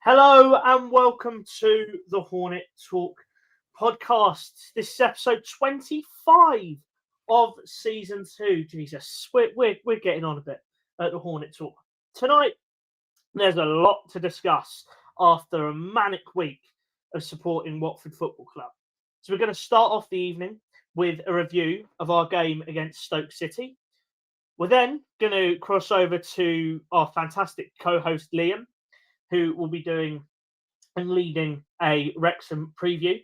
Hello and welcome to the Hornet Talk Podcast. This is episode 25 of season 2. Jesus, we're getting on a bit at the Hornet Talk. Tonight, there's a lot to discuss after a manic week of supporting Watford Football Club. So we're going to start off the evening with a review of our game against Stoke City. We're then going to cross over to our fantastic co-host Liam, who will be doing and leading a Wrexham preview.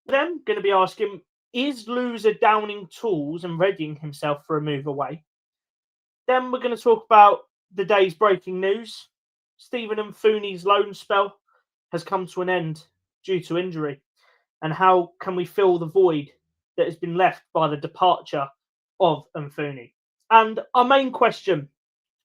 Then going to be asking, is loser downing tools and readying himself for a move away? Then we're going to talk about the day's breaking news. Stephen Mfuni's loan spell has come to an end due to injury. And how can we fill the void that has been left by the departure of Mfuni? And our main question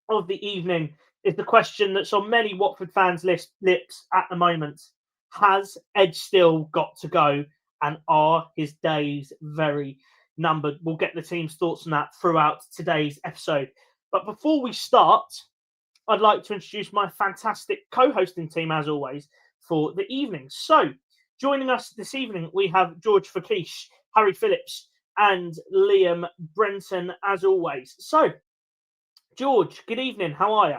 of the evening is the question that's on many Watford fans' lips at the moment. Has Ed still got to go, and are his days very numbered? We'll get the team's thoughts on that throughout today's episode. But before we start, I'd like to introduce my fantastic co-hosting team, as always, for the evening. So, joining us this evening, we have George Fakish, Harry Phillips, and Liam Brenton, as always. So, George, good evening. How are you?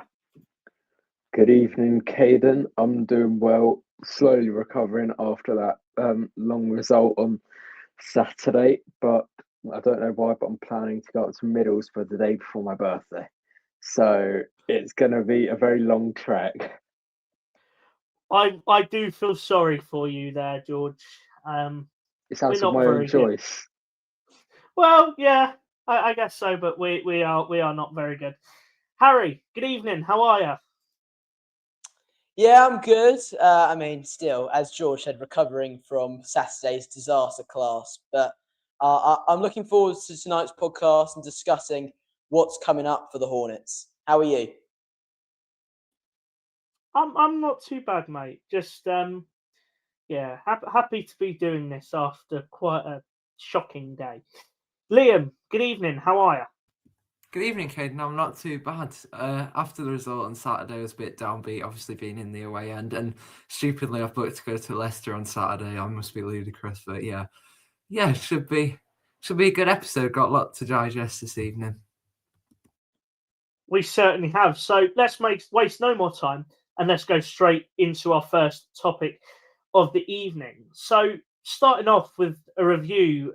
Good evening, Caden. I'm doing well, slowly recovering after that long result on Saturday, but I don't know why, but I'm planning to go up to Middles for the day before my birthday. So it's going to be a very long trek. I do feel sorry for you there, George. It's out we're of not my own very good. choice. Well, yeah, I guess so, but we are not very good. Harry, good evening. How are you? Yeah, I'm good. Still, as George said, recovering from Saturday's disaster class. But I'm looking forward to tonight's podcast and discussing what's coming up for the Hornets. How are you? I'm not too bad, mate. Just happy to be doing this after quite a shocking day. Liam, good evening. How are you? Good evening, Caden. I'm not too bad. After the result on Saturday, I was a bit downbeat, obviously being in the away end, and stupidly I've booked to go to Leicester on Saturday. I must be ludicrous, but yeah, should be a good episode. Got a lot to digest this evening. We certainly have. So let's waste no more time and let's go straight into our first topic of the evening. So starting off with a review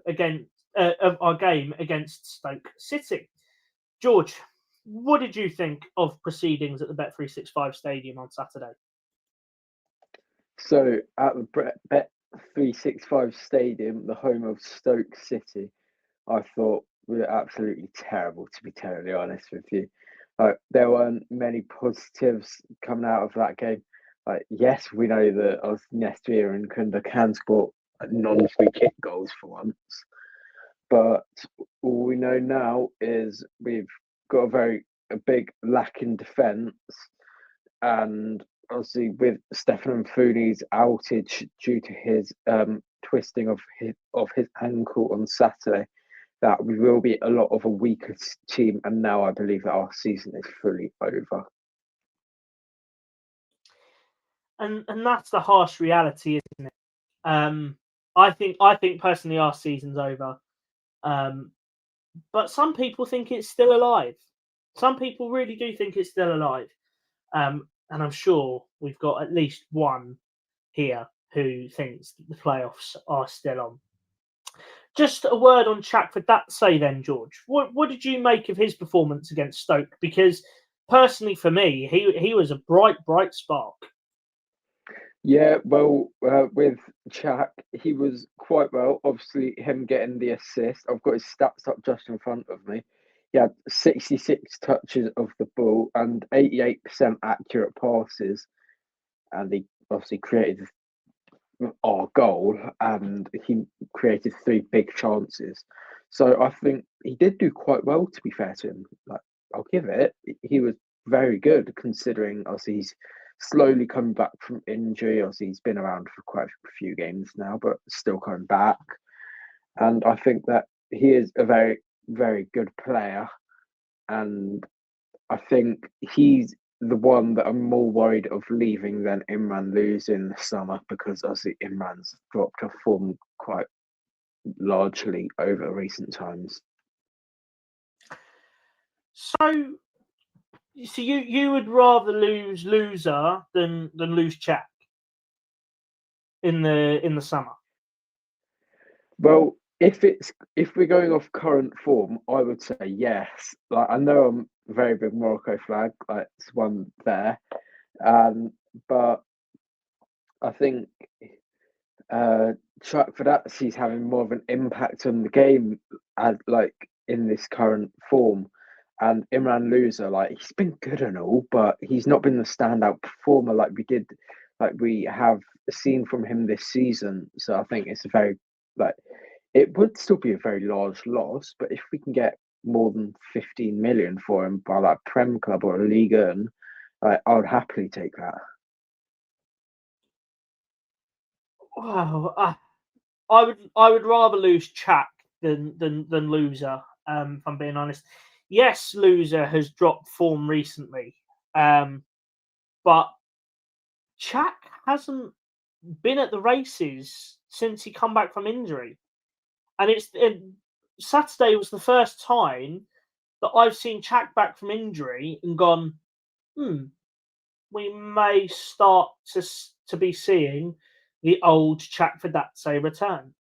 of our game against Stoke City. George, what did you think of proceedings at the Bet365 Stadium on Saturday? So at the Bet365 Stadium, the home of Stoke City, I thought we were absolutely terrible, to be totally honest with you. There weren't many positives coming out of that game. Yes, we know that Nestia and Kunda can score non-free kick goals for once, but all we know now is we've got a big lack in defence, and obviously with Stefan Mfuni's outage due to his twisting of his ankle on Saturday, that we will be a lot of a weaker team, and now I believe that our season is fully over. And that's the harsh reality, isn't it? I think personally our season's over. But some people think it's still alive. Some people really do think it's still alive. And I'm sure we've got at least one here who thinks the playoffs are still on. Just a word on Chakford that say then, George. What did you make of his performance against Stoke? Because personally for me, he was a bright spark. Yeah, well, with Chak, he was quite well. Obviously, him getting the assist. I've got his stats up just in front of me. He had 66 touches of the ball and 88% accurate passes. And he obviously created our goal, and he created 3 big chances. So I think he did do quite well, to be fair to him. I'll give it. He was very good, considering obviously he's slowly coming back from injury. Obviously, he's been around for quite a few games now, but still coming back. And I think that he is a very, very good player. And I think he's the one that I'm more worried of leaving than Imran losing this summer, because obviously Imran's dropped off form quite largely over recent times. So you would rather lose Loser than lose Czech in the summer? Well, if we're going off current form, I would say yes. Like, I know I'm a very big Morocco flag, like it's one there, but I think for that he's having more of an impact on the game, like in this current form. And Imran Loser, like he's been good and all, but he's not been the standout performer like we have seen from him this season. So I think it's a very it would still be a very large loss, but if we can get more than 15 million for him by like Prem Club or a Ligue 1, I would happily take that. Wow, I would rather lose Czech than Loser. If I'm being honest, yes, Loser has dropped form recently, but Czech hasn't been at the races since he come back from injury, and Saturday was the first time that I've seen Czech back from injury and gone, we may start to be seeing the old Czech Verdatse return.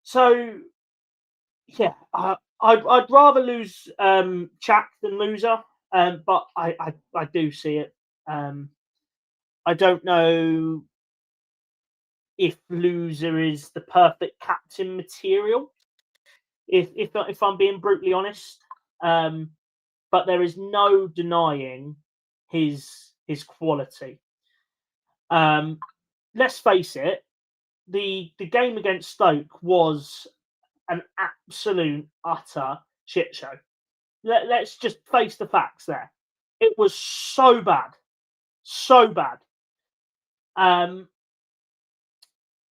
So yeah, I'd rather lose Czech than Loser, but I do see it. I don't know if Loser is the perfect captain material, if I'm being brutally honest. But there is no denying his quality. Let's face it, the game against Stoke was an absolute utter shit show. Let's just face the facts there. It was so bad. So bad.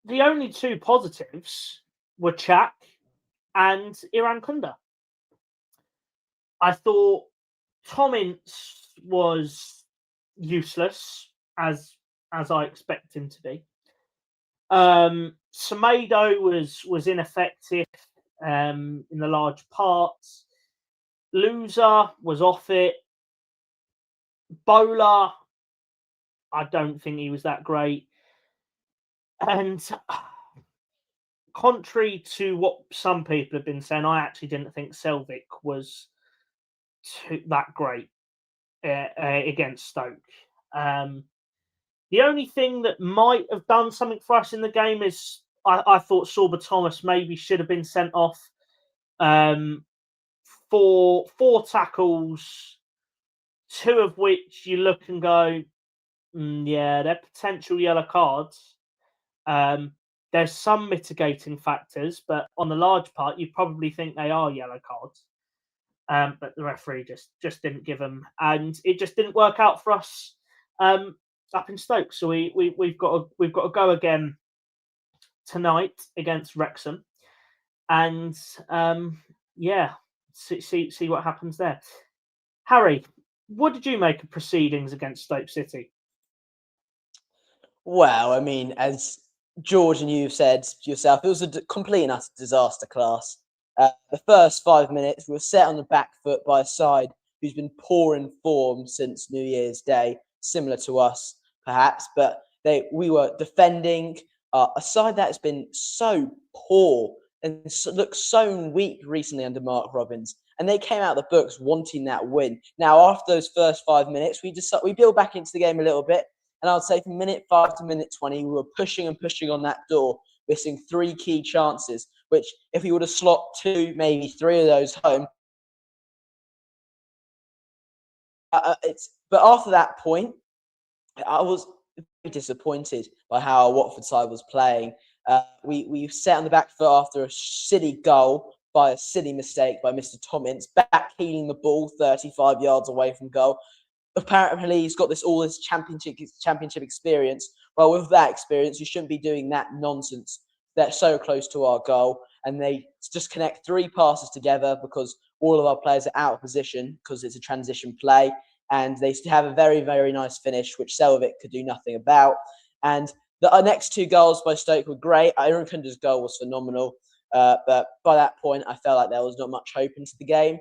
The only two positives were Czech and Iran Kunda. I thought Tom Ince was useless, as I expect him to be. Semedo was ineffective in the large parts. Loser was off it. Bowler, I don't think he was that great. And contrary to what some people have been saying, I actually didn't think Selvik was that great against Stoke. The only thing that might have done something for us in the game is I thought Sorba Thomas maybe should have been sent off for 4 tackles, 2 of which you look and go, yeah, they're potential yellow cards. There's some mitigating factors, but on the large part, you probably think they are yellow cards. But the referee just didn't give them, and it just didn't work out for us up in Stoke. So we've got to go again tonight against Wrexham, and see what happens there. Harry, what did you make of proceedings against Stoke City? Well, I mean, as George and you've said yourself, it was a complete and utter disaster class. The first 5 minutes, we were set on the back foot by a side who's been poor in form since New Year's Day, similar to us, perhaps. But we were defending a side that has been so poor and looked so weak recently under Mark Robins. And they came out of the books wanting that win. Now, after those first 5 minutes, we built back into the game a little bit. And I would say from minute 5 to minute 20, we were pushing and pushing on that door, missing 3 key chances, which if we would have slot 2, maybe 3 of those home. But after that point, I was very disappointed by how our Watford side was playing. We sat on the back foot after a silly goal by a silly mistake by Mr. Tom Ince, backheeling the ball 35 yards away from goal. Apparently, he's got all this championship experience. Well, with that experience, you shouldn't be doing that nonsense. They're so close to our goal, and they just connect 3 passes together because all of our players are out of position because it's a transition play, and they have a very, very nice finish, which Selvik could do nothing about. And our next 2 goals by Stoke were great. Aaron Kunda's goal was phenomenal, but by that point, I felt like there was not much hope into the game.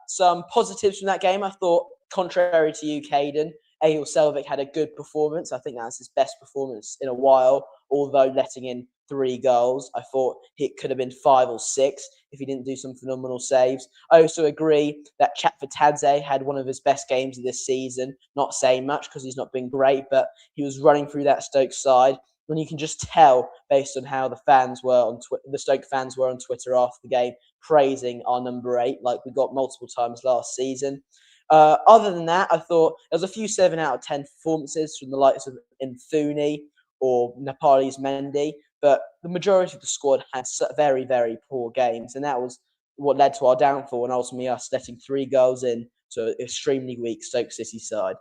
Some positives from that game, I thought, contrary to you, Caden, Egil Selvik had a good performance. I think that's his best performance in a while, although letting in 3 goals. I thought it could have been 5 or 6 if he didn't do some phenomenal saves. I also agree that Chatfatadze had one of his best games of this season. Not saying much because he's not been great, but he was running through that Stoke side. And you can just tell based on how the fans were on the Stoke fans were on Twitter after the game, praising our number 8 like we got multiple times last season. Other than that, I thought there was a few 7 out of 10 performances from the likes of Nthuni or Nepalese Mendy, but the majority of the squad had very, very poor games, and that was what led to our downfall and ultimately us letting 3 goals in to an extremely weak Stoke City side.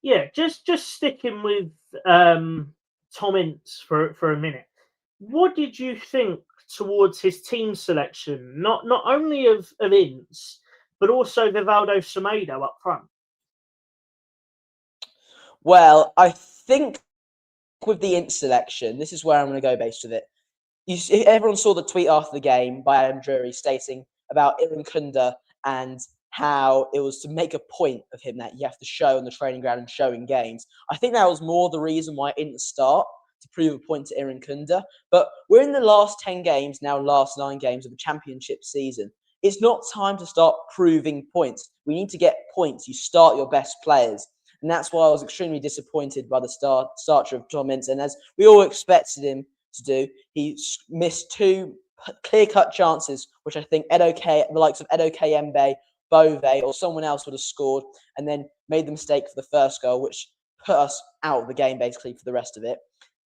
Yeah, just sticking with Tom Ince for a minute. What did you think towards his team selection? Not only of Ince, but also Vivaldo Semedo up front. Well, I think with the Ince selection, this is where I'm going to go based with it. Everyone saw the tweet after the game by Adam Drury stating about Aaron Kunda and how it was to make a point of him that you have to show on the training ground and show in games. I think that was more the reason why it didn't start, to prove a point to Aaron Kunda. But we're in the last 10 games, now last 9 games of the championship season. It's not time to start proving points. We need to get points. You start your best players. And that's why I was extremely disappointed by the starter of Tom Ince. And as we all expected him to do, he missed 2 clear-cut chances, which I think the likes of Edo Kayembe, Bove, or someone else would have scored, and then made the mistake for the first goal, which put us out of the game basically for the rest of it.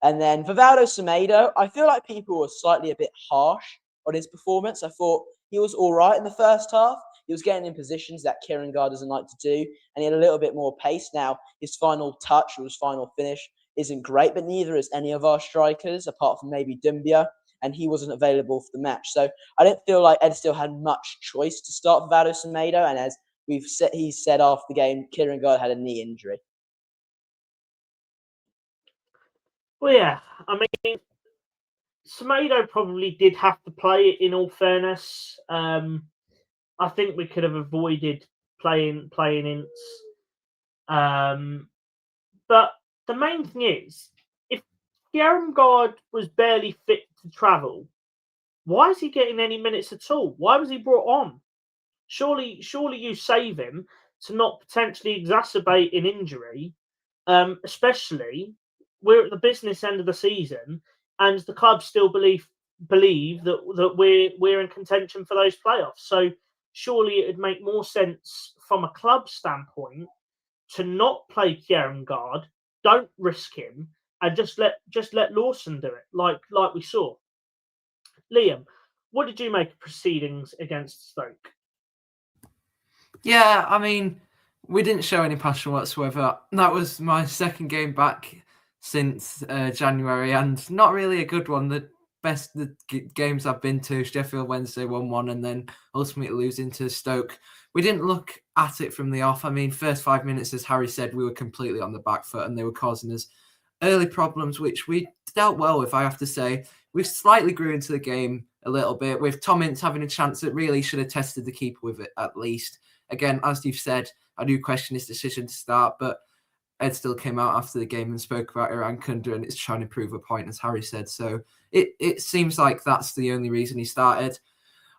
And then Vivaldo Semedo, I feel like people were slightly a bit harsh on his performance. I thought he was all right in the first half. He was getting in positions that Kieran Gard doesn't like to do, and he had a little bit more pace. Now, his final touch or his final finish isn't great, but neither is any of our strikers, apart from maybe Dumbia, and he wasn't available for the match. So I didn't feel like Ed still had much choice to start Vivaldo Semedo, and as he said after the game, Kieran Gard had a knee injury. Well, yeah, I mean, Semedo probably did have to play it, in all fairness. I think we could have avoided playing Ince. But the main thing is, if Kieran Gard was barely fit to travel, why is he getting any minutes at all? Why was he brought on? Surely you save him to not potentially exacerbate an injury, especially we're at the business end of the season, and the club still believe that we're in contention for those playoffs. So surely it would make more sense from a club standpoint to not play Kieran Gard, don't risk him, and just let Lawson do it, like we saw. Liam, what did you make of proceedings against Stoke? Yeah, I mean, we didn't show any passion whatsoever. That was my second game back since January, and not really a good one. The games I've been to, Sheffield Wednesday 1-1, and then ultimately losing to Stoke. We didn't look at it from the off. I mean, first 5 minutes, as Harry said, we were completely on the back foot, and they were causing us early problems, which we dealt well with, I have to say. We slightly grew into the game a little bit, with Tom Ince having a chance that really should have tested the keeper with it, at least. Again, as you've said, I do question his decision to start, but Ed still came out after the game and spoke about Aaron Kunda, and it's trying to prove a point, as Harry said. So it seems like that's the only reason he started.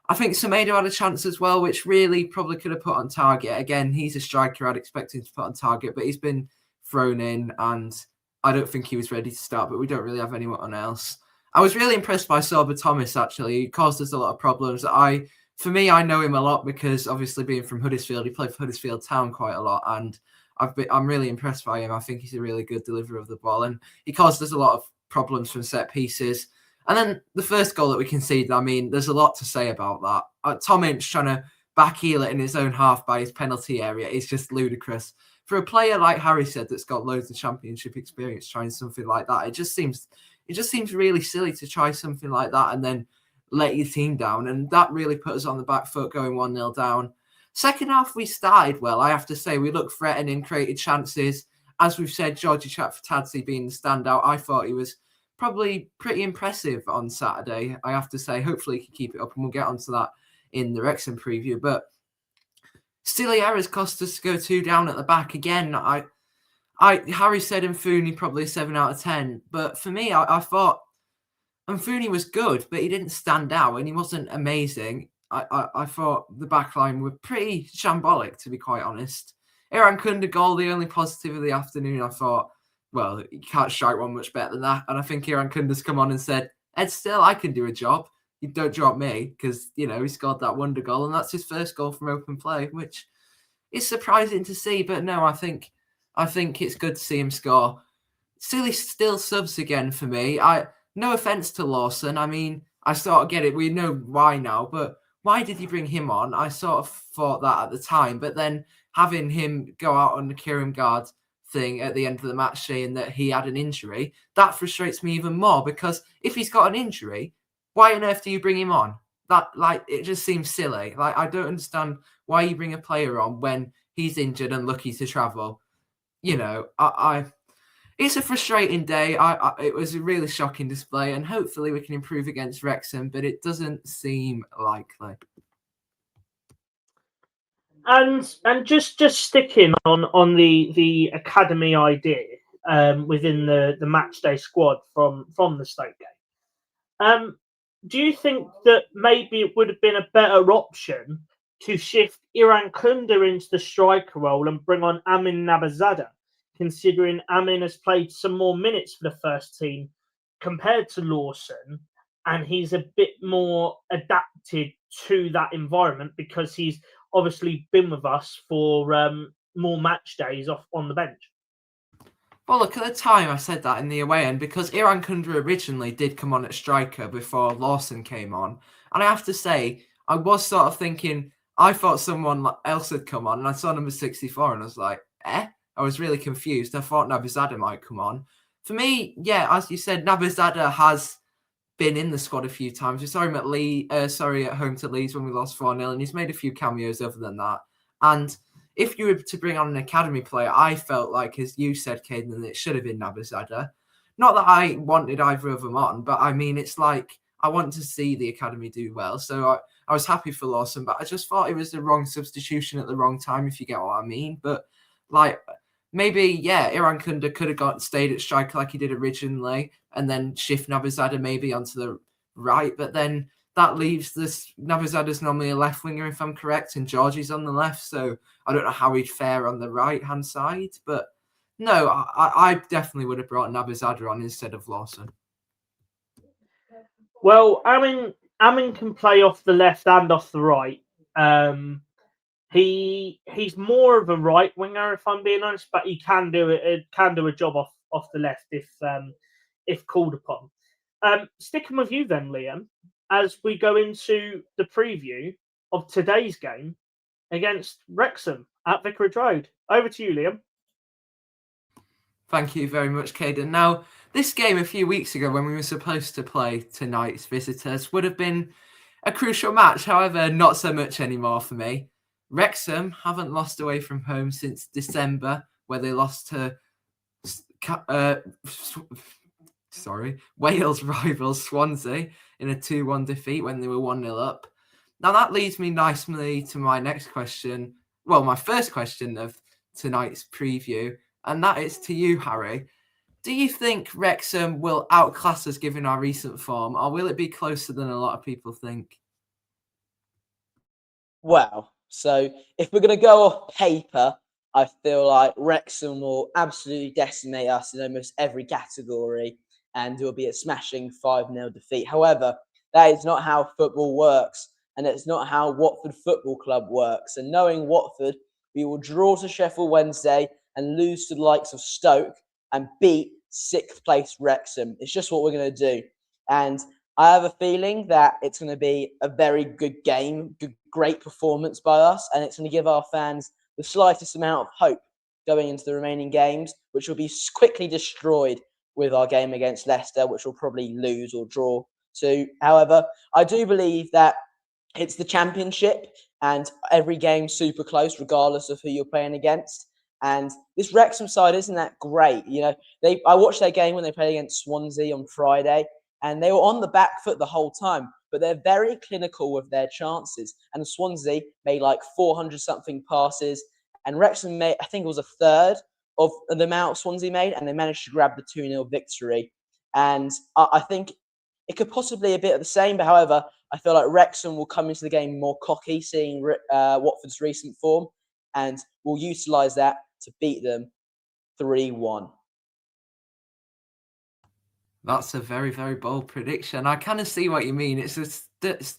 I think Semedo had a chance as well, which really probably could have put on target. Again, he's a striker I'd expect him to put on target, but he's been thrown in, and I don't think he was ready to start, but we don't really have anyone else. I was really impressed by Sorba Thomas, actually. He caused us a lot of problems. For me, I know him a lot because obviously being from Huddersfield, he played for Huddersfield Town quite a lot, and I'm really impressed by him. I think he's a really good deliverer of the ball, and he caused us a lot of problems from set pieces. And then the first goal that we conceded, I mean, there's a lot to say about that. Tom Ince trying to backheel it in his own half by his penalty area is just ludicrous. For a player like Harry said that's got loads of championship experience trying something like that, it just seems really silly to try something like that and then let your team down. And that really put us on the back foot going 1-0 down. Second half, we started well. I have to say, we looked threatening, created chances. As we've said, Georgie Chatfatadze being the standout, I thought he was probably pretty impressive on Saturday, I have to say. Hopefully he can keep it up, and we'll get onto that in the Wrexham preview. But silly errors cost us to go 2 down at the back again. Harry said Mfuni probably a 7 out of 10. But for me, I thought Mfuni was good, but he didn't stand out and he wasn't amazing. I thought the back line were pretty shambolic, to be quite honest. Iran Kunda goal, the only positive of the afternoon, I thought, well, you can't strike one much better than that. And I think Iran Kunda's come on and said, Ed Still, I can do a job. You don't drop me, because, you know, he scored that wonder goal and that's his first goal from open play, which is surprising to see. But no, I think it's good to see him score. Silly still subs again for me. No offence to Lawson. I mean, I sort of get it. We know why now, but why did you bring him on? I sort of thought that at the time, but then having him go out on the Kieran Guard thing at the end of the match saying that he had an injury, that frustrates me even more, because if he's got an injury, why on earth do you bring him on? That, like, it just seems silly. Like, I don't understand why you bring a player on when he's injured and lucky to travel. You know, it's a frustrating day. It was a really shocking display, and hopefully we can improve against Wrexham, but it doesn't seem likely. And just sticking on the academy idea within the match day squad from the Stoke game. Do you think that maybe it would have been a better option to shift Iran Kunda into the striker role and bring on Amin Nabazada, considering Amin has played some more minutes for the first team compared to Lawson, and he's a bit more adapted to that environment because he's obviously been with us for more match days off on the bench? Well, look, at the time I said that in the away end because Iran Kunda originally did come on at striker before Lawson came on. And I have to say, I was sort of thinking, I thought someone else had come on, and I saw number 64 and I was like, I was really confused. I thought Nabazada might come on. For me, yeah, as you said, Nabazada has been in the squad a few times. We saw him at home to Leeds when we lost 4-0, and he's made a few cameos other than that. And if you were to bring on an academy player, I felt like, as you said, Caden, that it should have been Nabazada. Not that I wanted either of them on, but I mean, it's like I want to see the academy do well. So I was happy for Lawson, but I just thought it was the wrong substitution at the wrong time, if you get what I mean. But like, maybe, yeah, Iran Kunda could have stayed at striker like he did originally and then shift Nabazada maybe onto the right. But then that leaves this Nabazada's normally a left winger, if I'm correct, and Georgie's on the left. So I don't know how he'd fare on the right-hand side. But no, I definitely would have brought Nabazada on instead of Lawson. Well, Amin can play off the left and off the right. He's more of a right winger, if I'm being honest, but he can do a job off the left if called upon. Sticking with you then, Liam, as we go into the preview of today's game against Wrexham at Vicarage Road. Over to you, Liam. Thank you very much, Caden. Now, this game a few weeks ago when we were supposed to play tonight's visitors would have been a crucial match. However, not so much anymore for me. Wrexham haven't lost away from home since December, where they lost to Wales rivals Swansea in a 2-1 defeat when they were 1-0 up. Now that leads me nicely to my next question. Well, my first question of tonight's preview, and that is to you, Harry. Do you think Wrexham will outclass us given our recent form, or will it be closer than a lot of people think? Wow. So if we're going to go off paper, I feel like Wrexham will absolutely decimate us in almost every category, and it will be a smashing 5-0 defeat. However, that is not how football works, and it's not how Watford Football Club works. And knowing Watford, we will draw to Sheffield Wednesday and lose to the likes of Stoke and beat 6th place Wrexham. It's just what we're going to do. And I have a feeling that it's going to be a very good game, great performance by us, and it's going to give our fans the slightest amount of hope going into the remaining games, which will be quickly destroyed with our game against Leicester, which will probably lose or draw 2. However, I do believe that it's the championship and every game's super close regardless of who you're playing against. And this Wrexham side isn't that great. I watched their game when they played against Swansea on Friday, and they were on the back foot the whole time, but they're very clinical with their chances. And Swansea made like 400-something passes, and Wrexham made, I think it was a third of the amount Swansea made, and they managed to grab the 2-0 victory. And I think it could possibly be a bit of the same, but however, I feel like Wrexham will come into the game more cocky, seeing Watford's recent form, and will utilise that to beat them 3-1. That's a very, very bold prediction. I kind of see what you mean. It's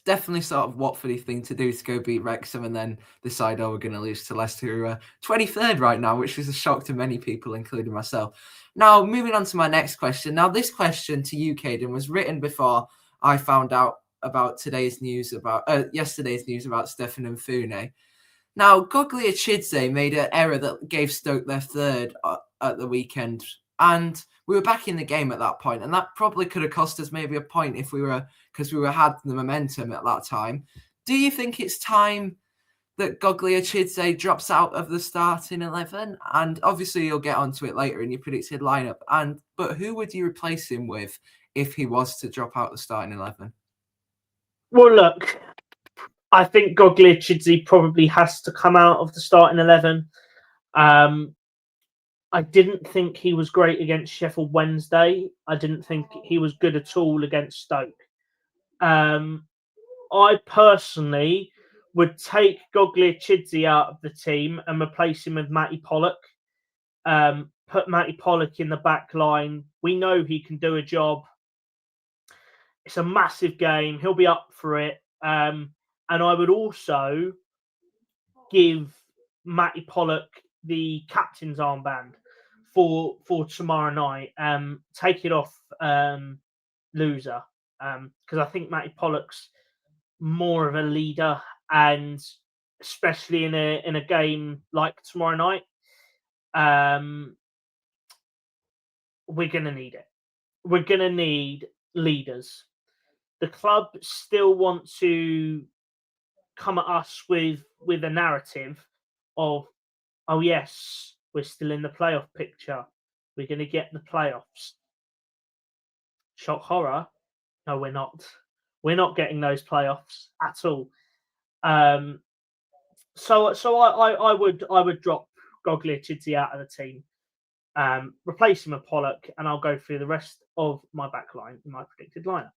definitely sort of Watfordy thing to do, to go beat Wrexham and then decide, we're going to lose to Leicester, who are 23rd right now, which is a shock to many people, including myself. Now, moving on to my next question. Now, this question to you, Caden, was written before I found out about yesterday's news about Stefan and Fune. Now, Goglia Chidze made an error that gave Stoke their third at the weekend, and we were back in the game at that point, and that probably could have cost us maybe a point because we had the momentum at that time. Do you think it's time that Goglia Chidze drops out of the starting 11? And obviously you'll get onto it later in your predicted lineup. But who would you replace him with if he was to drop out the starting 11? Well, look, I think Goglia Chidze probably has to come out of the starting 11. I didn't think he was great against Sheffield Wednesday. I didn't think he was good at all against Stoke. I personally would take Goglia Chidze out of the team and replace him with Matty Pollock. Put Matty Pollock in the back line. We know he can do a job. It's a massive game. He'll be up for it. And I would also give Matty Pollock the captain's armband for tomorrow night. Take it off Loser, because I think Matty Pollock's more of a leader, and especially in a game like tomorrow night, we're going to need it. We're going to need leaders. The club still want to come at us with a narrative of, oh yes, we're still in the playoff picture. We're going to get the playoffs. Shock horror. No, we're not. We're not getting those playoffs at all. So I would drop Goglia Chidze out of the team, replace him with Pollock, and I'll go through the rest of my back line in my predicted lineup.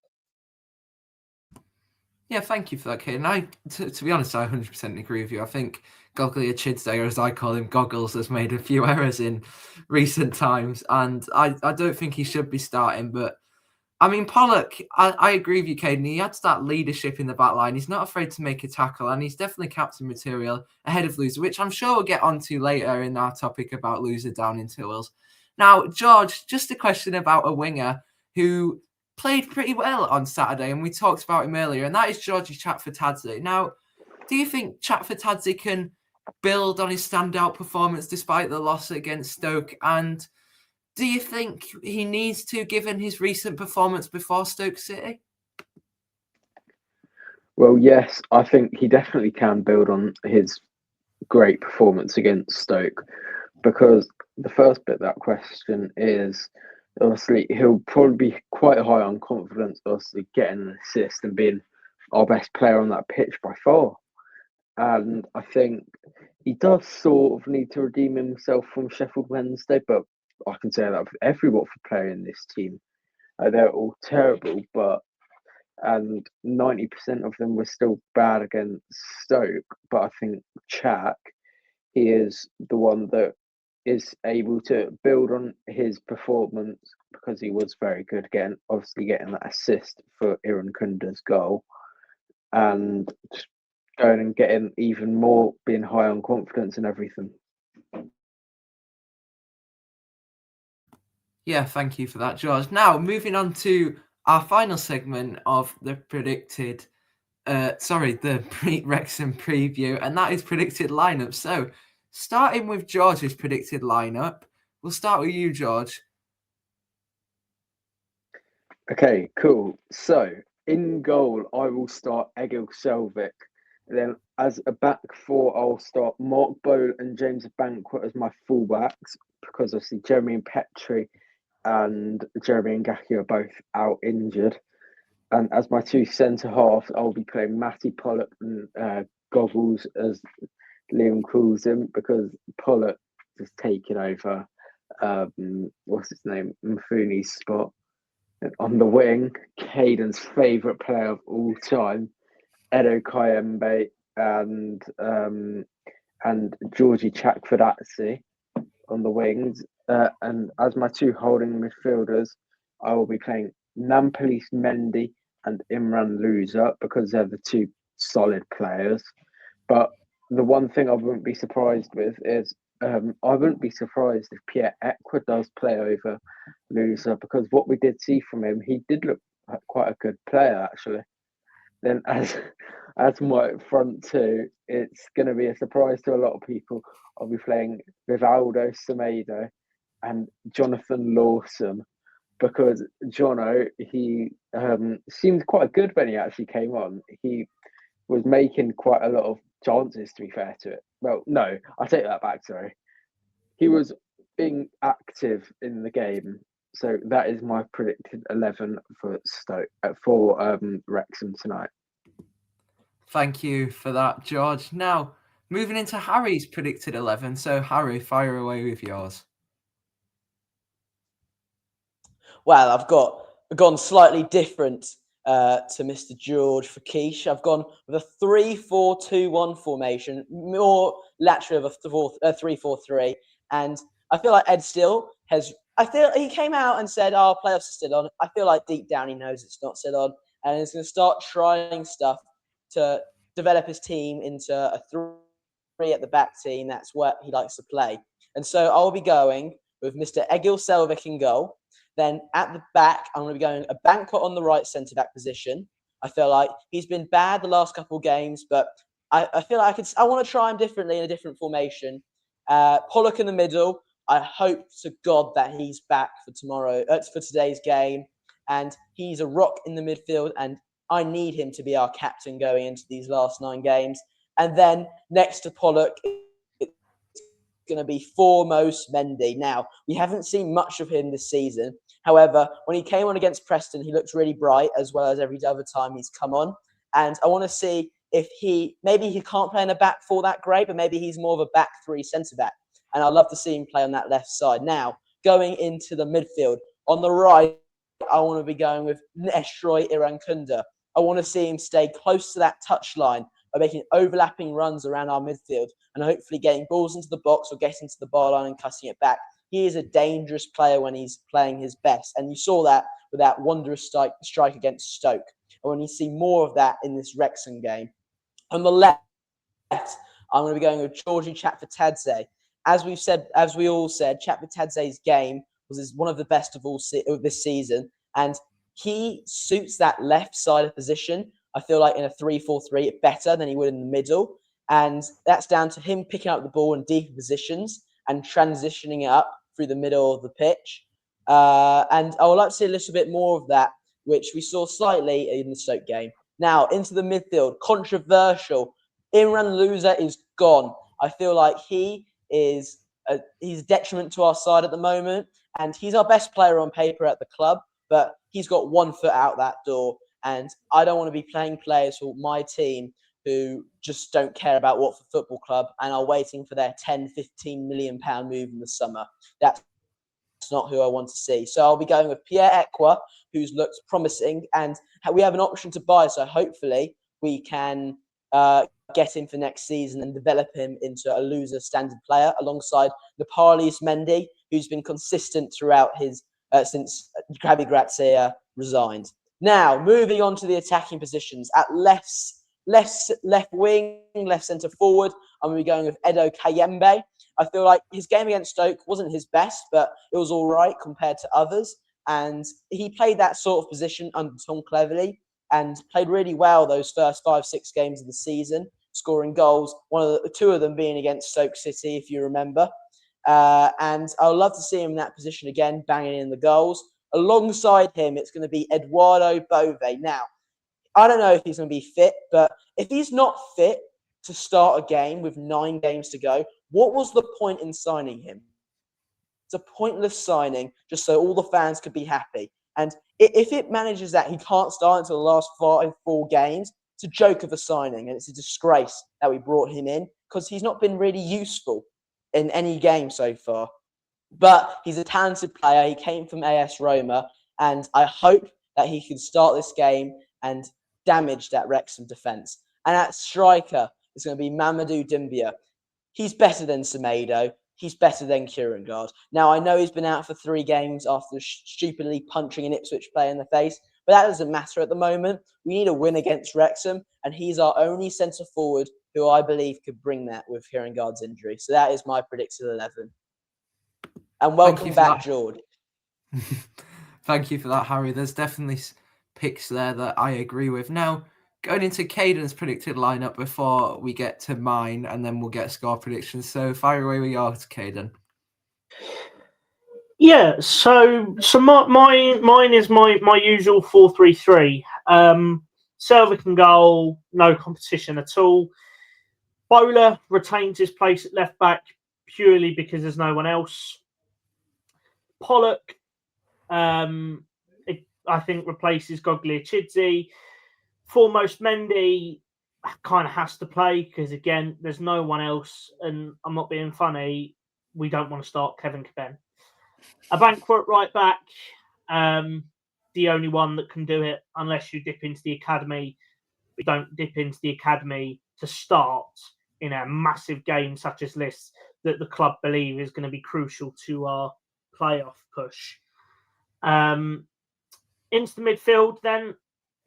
Yeah, thank you for that, Kate. And to be honest, I 100% agree with you. I think Goglia Chidze, or as I call him, Goggles, has made a few errors in recent times, and I don't think he should be starting. But I mean, Pollock, I agree with you, Caden. He adds that leadership in the back line. He's not afraid to make a tackle, and he's definitely captain material ahead of Loser, which I'm sure we'll get onto later in our topic about Loser down in Tillwells. Now, George, just a question about a winger who played pretty well on Saturday, and we talked about him earlier, and that is Georgie Chatford-Tadze. Now, do you think Chatford-Tadze can build on his standout performance despite the loss against Stoke? And do you think he needs to, given his recent performance before Stoke City? Well, yes, I think he definitely can build on his great performance against Stoke, because the first bit of that question is, obviously, he'll probably be quite high on confidence, obviously getting an assist and being our best player on that pitch by far. And I think he does sort of need to redeem himself from Sheffield Wednesday, but I can say that for every Watford player in this team. They're all terrible, and 90% of them were still bad against Stoke. But I think Chak, he is the one that is able to build on his performance, because he was very good again, obviously getting that assist for Iran Kunda's goal, and just going and getting even more, being high on confidence and everything. Yeah, thank you for that, George. Now, moving on to our final segment of the predicted, the Wrexham preview, and that is predicted lineup. So, starting with George's predicted lineup, we'll start with you, George. Okay, cool. So in goal, I will start Egil Selvik. Then as a back four, I'll start Mark Bowl and James Banquet as my fullbacks because obviously Jeremy and Petrie and Jeremy and Gaki are both out injured. And as my two centre halves, I'll be playing Matty Pollock and Goggles, as Liam calls him, because Pollock is taking over. What's his name? Mfuni's spot. And on the wing, Caden's favourite player of all time, Edo Kayembe and Georgie Chakfadatsi on the wings. And as my two holding midfielders, I will be playing Nampalys Mendy and Imran Loser because they're the two solid players. But the one thing I wouldn't be surprised with is I wouldn't be surprised if Pierre Ekwa does play over Loser because what we did see from him, he did look like quite a good player actually. Then as my front two, it's going to be a surprise to a lot of people. I'll be playing Rivaldo Semedo and Jonathan Lawson because Jono, he seemed quite good when he actually came on. He was making quite a lot of chances, to be fair to it. Well, no, I take that back, sorry. He was being active in the game. So that is my predicted 11 for Wrexham tonight. Thank you for that, George. Now, moving into Harry's predicted 11. So, Harry, fire away with yours. Well, I've gone slightly different to Mr. George for Quiche. I've gone with a 3-4-2-1 formation, more laterally of a 3-4-3. And I feel like Ed Still I feel he came out and said, playoffs are still on. I feel like deep down he knows it's not still on. And he's going to start trying stuff to develop his team into a 3 at the back team. That's what he likes to play. And so I'll be going with Mr. Egil Selvik in goal. Then at the back, I'm going to be going a Banquet on the right centre-back position. I feel like he's been bad the last couple of games, but I feel like I want to try him differently in a different formation. Pollock in the middle. I hope to God that he's back for today's game. And he's a rock in the midfield, and I need him to be our captain going into these last 9 games. And then next to Pollock, going to be foremost Mendy. Now, we haven't seen much of him this season. However, when he came on against Preston, he looked really bright as well as every other time he's come on. And I want to see if maybe he can't play in a back four that great, but maybe he's more of a back 3 centre-back. And I'd love to see him play on that left side. Now, going into the midfield, on the right, I want to be going with Nestroy Irankunda. I want to see him stay close to that touchline by making overlapping runs around our midfield and hopefully getting balls into the box or getting to the byline and cutting it back. He is a dangerous player when he's playing his best. And you saw that with that wondrous strike against Stoke. And when you see more of that in this Wrexham game. On the left, I'm going to be going with Georgie Chakfadatsi. As we all said, Chakfadatsi's game was one of the best of this season. And he suits that left side of position. I feel like in a 3-4-3 better than he would in the middle. And that's down to him picking up the ball in deeper positions and transitioning it up through the middle of the pitch. And I would like to see a little bit more of that, which we saw slightly in the Stoke game. Now, into the midfield, controversial. Imran Loser is gone. I feel like he's a detriment to our side at the moment. And he's our best player on paper at the club, but he's got 1 foot out that door. And I don't want to be playing players for my team who just don't care about Watford Football Club and are waiting for their 10, 15 million pound move in the summer. That's not who I want to see. So I'll be going with Pierre Ekwa, who's looked promising, and we have an option to buy. So hopefully we can get him for next season and develop him into a loser standard player alongside Nampalys Mendy, who's been consistent throughout his since Javi Gracia resigned. Now, moving on to the attacking positions. At left wing, left centre forward, I'm going to be going with Edo Kayembe. I feel like his game against Stoke wasn't his best, but it was all right compared to others. And he played that sort of position under Tom Cleverley and played really well those first 5-6 games of the season, scoring goals, 2 of them being against Stoke City, if you remember. And I would love to see him in that position again, banging in the goals. Alongside him, it's going to be Eduardo Bove. Now, I don't know if he's going to be fit, but if he's not fit to start a game with 9 games to go, what was the point in signing him? It's a pointless signing just so all the fans could be happy. And if it manages that he can't start until the last 4 games, it's a joke of a signing, and it's a disgrace that we brought him in because he's not been really useful in any game so far. But he's a talented player. He came from AS Roma, and I hope that he can start this game and damage that Wrexham defence. And at striker, it's going to be Mamadou Doumbia. He's better than Semedo. He's better than Kurangard. Now, I know he's been out for 3 games after stupidly punching an Ipswich player in the face, but that doesn't matter at the moment. We need a win against Wrexham, and he's our only centre-forward who I believe could bring that with Kurangard's injury. So that is my predicted 11. And welcome back, George. Thank you for that, Harry. There's definitely picks there that I agree with. Now, going into Caden's predicted lineup before we get to mine, and then we'll get score predictions. So fire away with yours, Caden. Yeah, so mine is my usual 4-3-3. Selvig and goal, no competition at all. Bowler retains his place at left back purely because there's no one else. Pollock, I think, replaces Gogliachidze. Foremost Mendy kind of has to play because, again, there's no one else. And I'm not being funny. We don't want to start Kevin Caben. A Banquet right back, the only one that can do it unless you dip into the academy. We don't dip into the academy to start in a massive game such as this that the club believe is going to be crucial to our playoff push. Into the midfield, then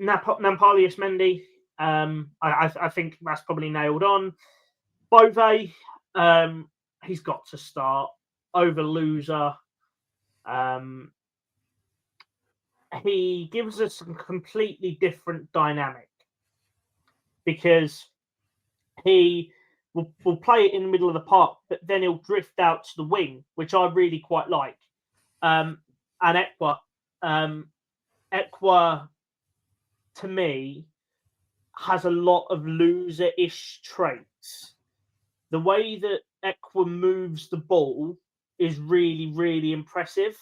Nampalius Mendy. I think that's probably nailed on. Bove, he's got to start over Loser. He gives us a completely different dynamic because he will play it in the middle of the park, but then he'll drift out to the wing, which I really quite like. And Ekwa, to me, has a lot of loser-ish traits. The way that Ekwa moves the ball is really, really impressive.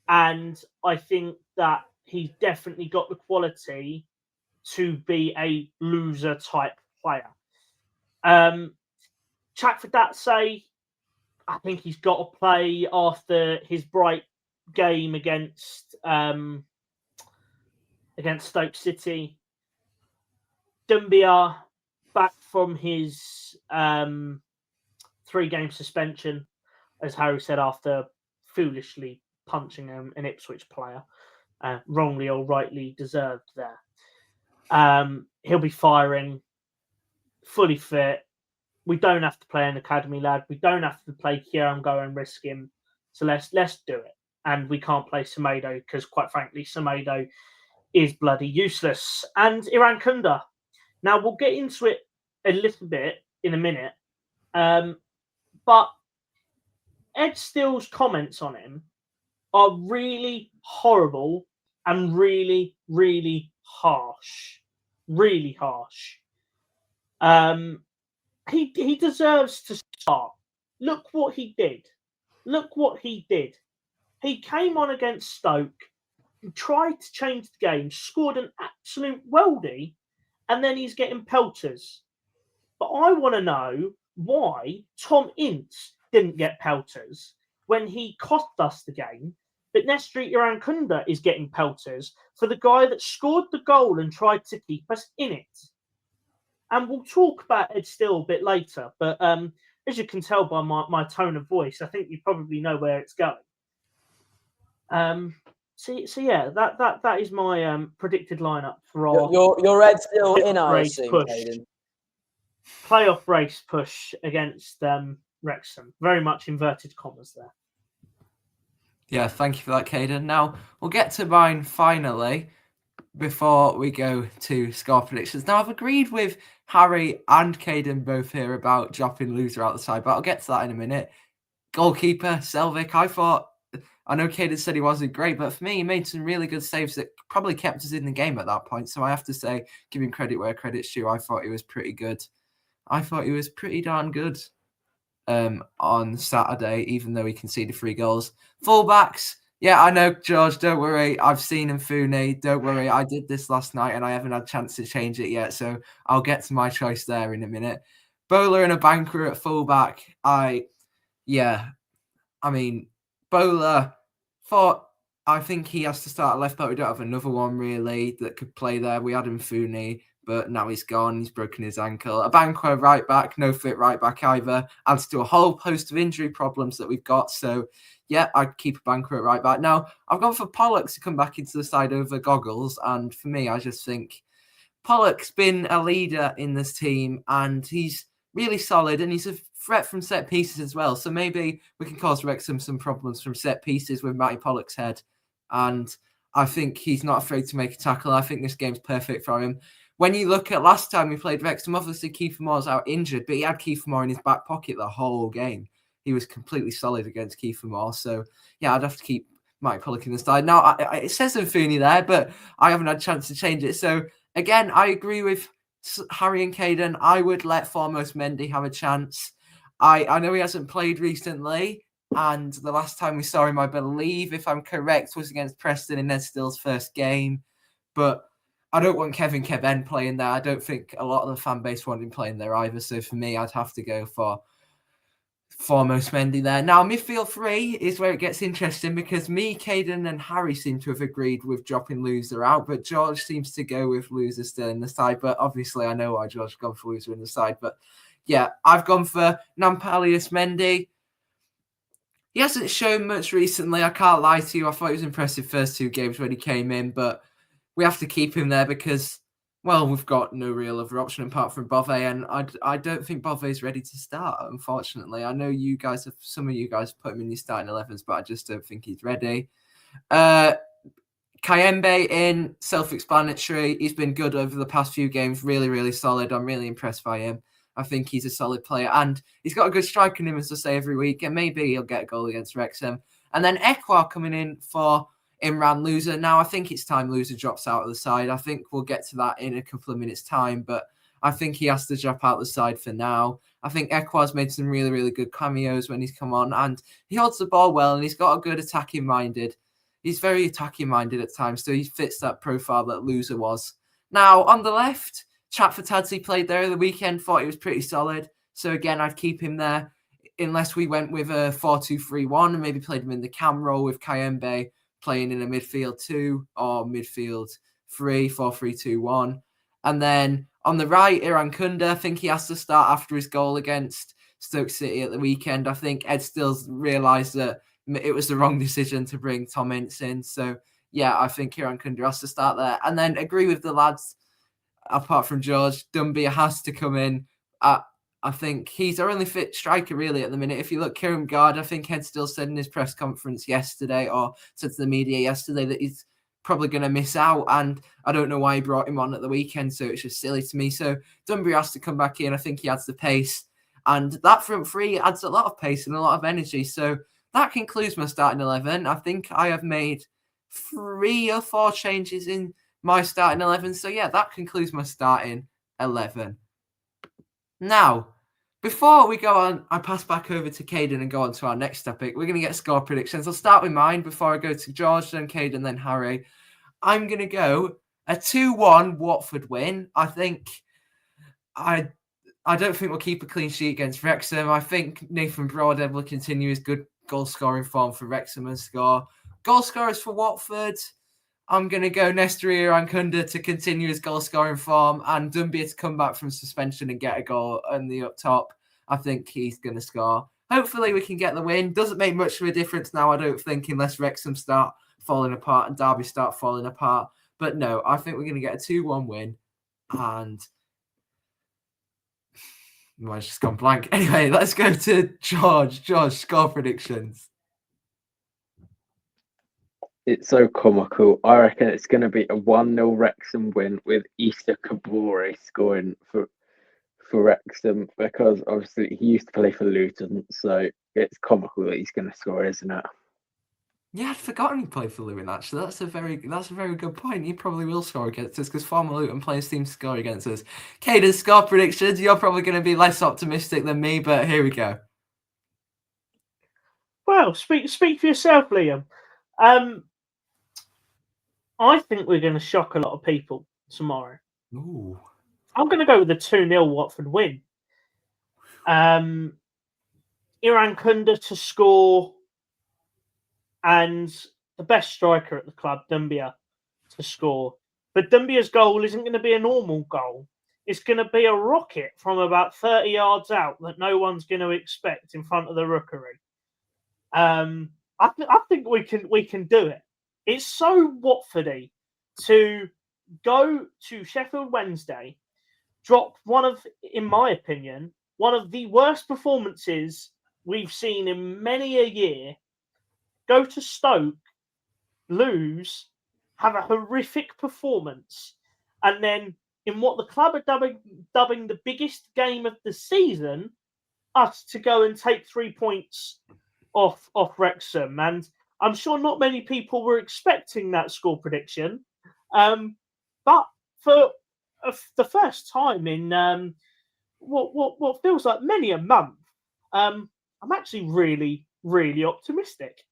And I think that he's definitely got the quality to be a loser-type player. Chakvadatse, I think he's got to play after his bright game against Stoke City. Doumbia, back from his 3-game suspension, as Harry said, after foolishly punching an Ipswich player, wrongly or rightly deserved there. He'll be firing, fully fit. We don't have to play an academy lad. We don't have to play Kieran Go and risk him. So let's do it. And we can't play Semedo because, quite frankly, Semedo is bloody useless. And Iran Kunda. Now, we'll get into it a little bit in a minute. But Ed Steele's comments on him are really horrible and really, really harsh. Really harsh. He deserves to start. Look what he did. Look what he did. He came on against Stoke, tried to change the game, scored an absolute weldy, and then he's getting pelters. But I want to know why Tom Ince didn't get pelters when he cost us the game, but Nestor Irankunda is getting pelters for the guy that scored the goal and tried to keep us in it. And we'll talk about Ed Steele a bit later, but as you can tell by my tone of voice, I think you probably know where it's going. So yeah, that is my predicted lineup for our your Ed Steele in, I assume, Caden. Playoff race push against Wrexham. Very much inverted commas there. Yeah, thank you for that, Caden. Now, we'll get to mine finally before we go to score predictions. Now, I've agreed with Harry and Caden both here about dropping Loser out the side, but I'll get to that in a minute. Goalkeeper, Selvig, I thought I know Caden said he wasn't great, but for me, he made some really good saves that probably kept us in the game at that point. So I have to say, give him credit where credit's due. I thought he was pretty good. I thought he was pretty darn good on Saturday, even though he conceded 3 goals. Fullbacks, yeah, I know, George, don't worry. I've seen Mfune. Don't worry. I did this last night and I haven't had a chance to change it yet. So I'll get to my choice there in a minute. Bowler and a banker at fullback. Bowler thought, I think he has to start at left back. We don't have another one really that could play there. We had Mfune, but now he's gone. He's broken his ankle. A banker right back, no fit right back either. Adds to a whole host of injury problems that we've got. So, yeah, I'd keep a banker at right back. Now, I've gone for Pollock to come back into the side over Goggles. And for me, I just think Pollock's been a leader in this team and he's really solid and he's a threat from set pieces as well. So maybe we can cause Wrexham some problems from set pieces with Matty Pollock's head. And I think he's not afraid to make a tackle. I think this game's perfect for him. When you look at last time we played Wrexham, obviously Kiefer Moore's out injured, but he had Kiefer Moore in his back pocket the whole game. He was completely solid against Kiefer Moore. So, yeah, I'd have to keep Matty Pollock in the side. Now, it says Mfuni there, but I haven't had a chance to change it. So, again, I agree with Harry and Caden. I would let Foremost Mendy have a chance. I know he hasn't played recently, and the last time we saw him, I believe, if I'm correct, was against Preston in Ned Still's first game. But I don't want Kevin playing there. I don't think a lot of the fan base want him playing there either. So for me, I'd have to go for Foremost Mendy there. Now, midfield 3 is where it gets interesting because me, Caden, and Harry seem to have agreed with dropping Loser out, but George seems to go with Loser still in the side. But obviously, I know why George has gone for Loser in the side. But yeah, I've gone for Nampalius Mendy. He hasn't shown much recently. I can't lie to you. I thought he was impressive first 2 games when he came in, but we have to keep him there because, well, we've got no real other option apart from Bove, and I don't think Bove is ready to start, unfortunately. I know some of you guys put him in your starting 11s, but I just don't think he's ready. Kayembe in, self-explanatory. He's been good over the past few games, really, really solid. I'm really impressed by him. I think he's a solid player, and he's got a good strike in him, as I say every week, and maybe he'll get a goal against Wrexham. And then Ekwar coming in for Imran Loser. Now, I think it's time Loser drops out of the side. I think we'll get to that in a couple of minutes' time, but I think he has to drop out of the side for now. I think Ekwar's made some really, really good cameos when he's come on, and he holds the ball well, and he's got a good attacking-minded. He's very attacking-minded at times, so he fits that profile that Loser was. Now, on the left, Chatfatadze played there the weekend, thought he was pretty solid. So again, I'd keep him there unless we went with a 4-2-3-1 and maybe played him in the cam role with Kayembe playing in a midfield 2 or midfield 3, 4-3-2-1. And then on the right, Iran Kunda, I think he has to start after his goal against Stoke City at the weekend. I think Ed Stills realised that it was the wrong decision to bring Tom Ince in. So, yeah, I think Iran Kunda has to start there. And then agree with the lads. Apart from George, Dumbia has to come in. I think he's our only fit striker really at the minute. If you look, Kieran Gard, I think Ed still said in his press conference yesterday or said to the media yesterday that he's probably going to miss out. And I don't know why he brought him on at the weekend. So it's just silly to me. So Dumbia has to come back in. I think he adds the pace. And that front 3 adds a lot of pace and a lot of energy. So that concludes my starting 11. I think I have made 3 or 4 changes in my starting 11. So, yeah, that concludes my starting 11. Now, before we go on, I pass back over to Caden and go on to our next topic. We're going to get score predictions. I'll start with mine before I go to George, then Caden, then Harry. I'm going to go a 2-1 Watford win. I think I don't think we'll keep a clean sheet against Wrexham. I think Nathan Broadhead will continue his good goal-scoring form for Wrexham and score. Goal scorers for Watford, I'm going to go Nestory Rankunda to continue his goal-scoring form and Dumbia to come back from suspension and get a goal on the up top. I think he's going to score. Hopefully we can get the win. Doesn't make much of a difference now, I don't think, unless Wrexham start falling apart and Derby start falling apart. But no, I think we're going to get a 2-1 win. And mine's just gone blank. Anyway, let's go to George. George, score predictions. It's so comical. I reckon it's going to be a 1-0 Wrexham win with Issa Kabore scoring for Wrexham because obviously he used to play for Luton, so it's comical that he's going to score, isn't it? Yeah, I'd forgotten he played for Luton. Actually, that's a very good point. He probably will score against us because former Luton players seem to score against us. Caden's score predictions. You're probably going to be less optimistic than me, but here we go. Well, speak for yourself, Liam. I think we're going to shock a lot of people tomorrow. Ooh. I'm going to go with a 2-0 Watford win. Iran Kunda to score, and the best striker at the club, Dumbia, to score. But Dumbia's goal isn't going to be a normal goal. It's going to be a rocket from about 30 yards out that no one's going to expect in front of the rookery. I think we can do it. It's so Watfordy to go to Sheffield Wednesday, drop in my opinion, one of the worst performances we've seen in many a year, go to Stoke, lose, have a horrific performance, and then in what the club are dubbing the biggest game of the season, us to go and take 3 points off Wrexham. And I'm sure not many people were expecting that score prediction. But for the first time in what feels like many a month, I'm actually really, really optimistic.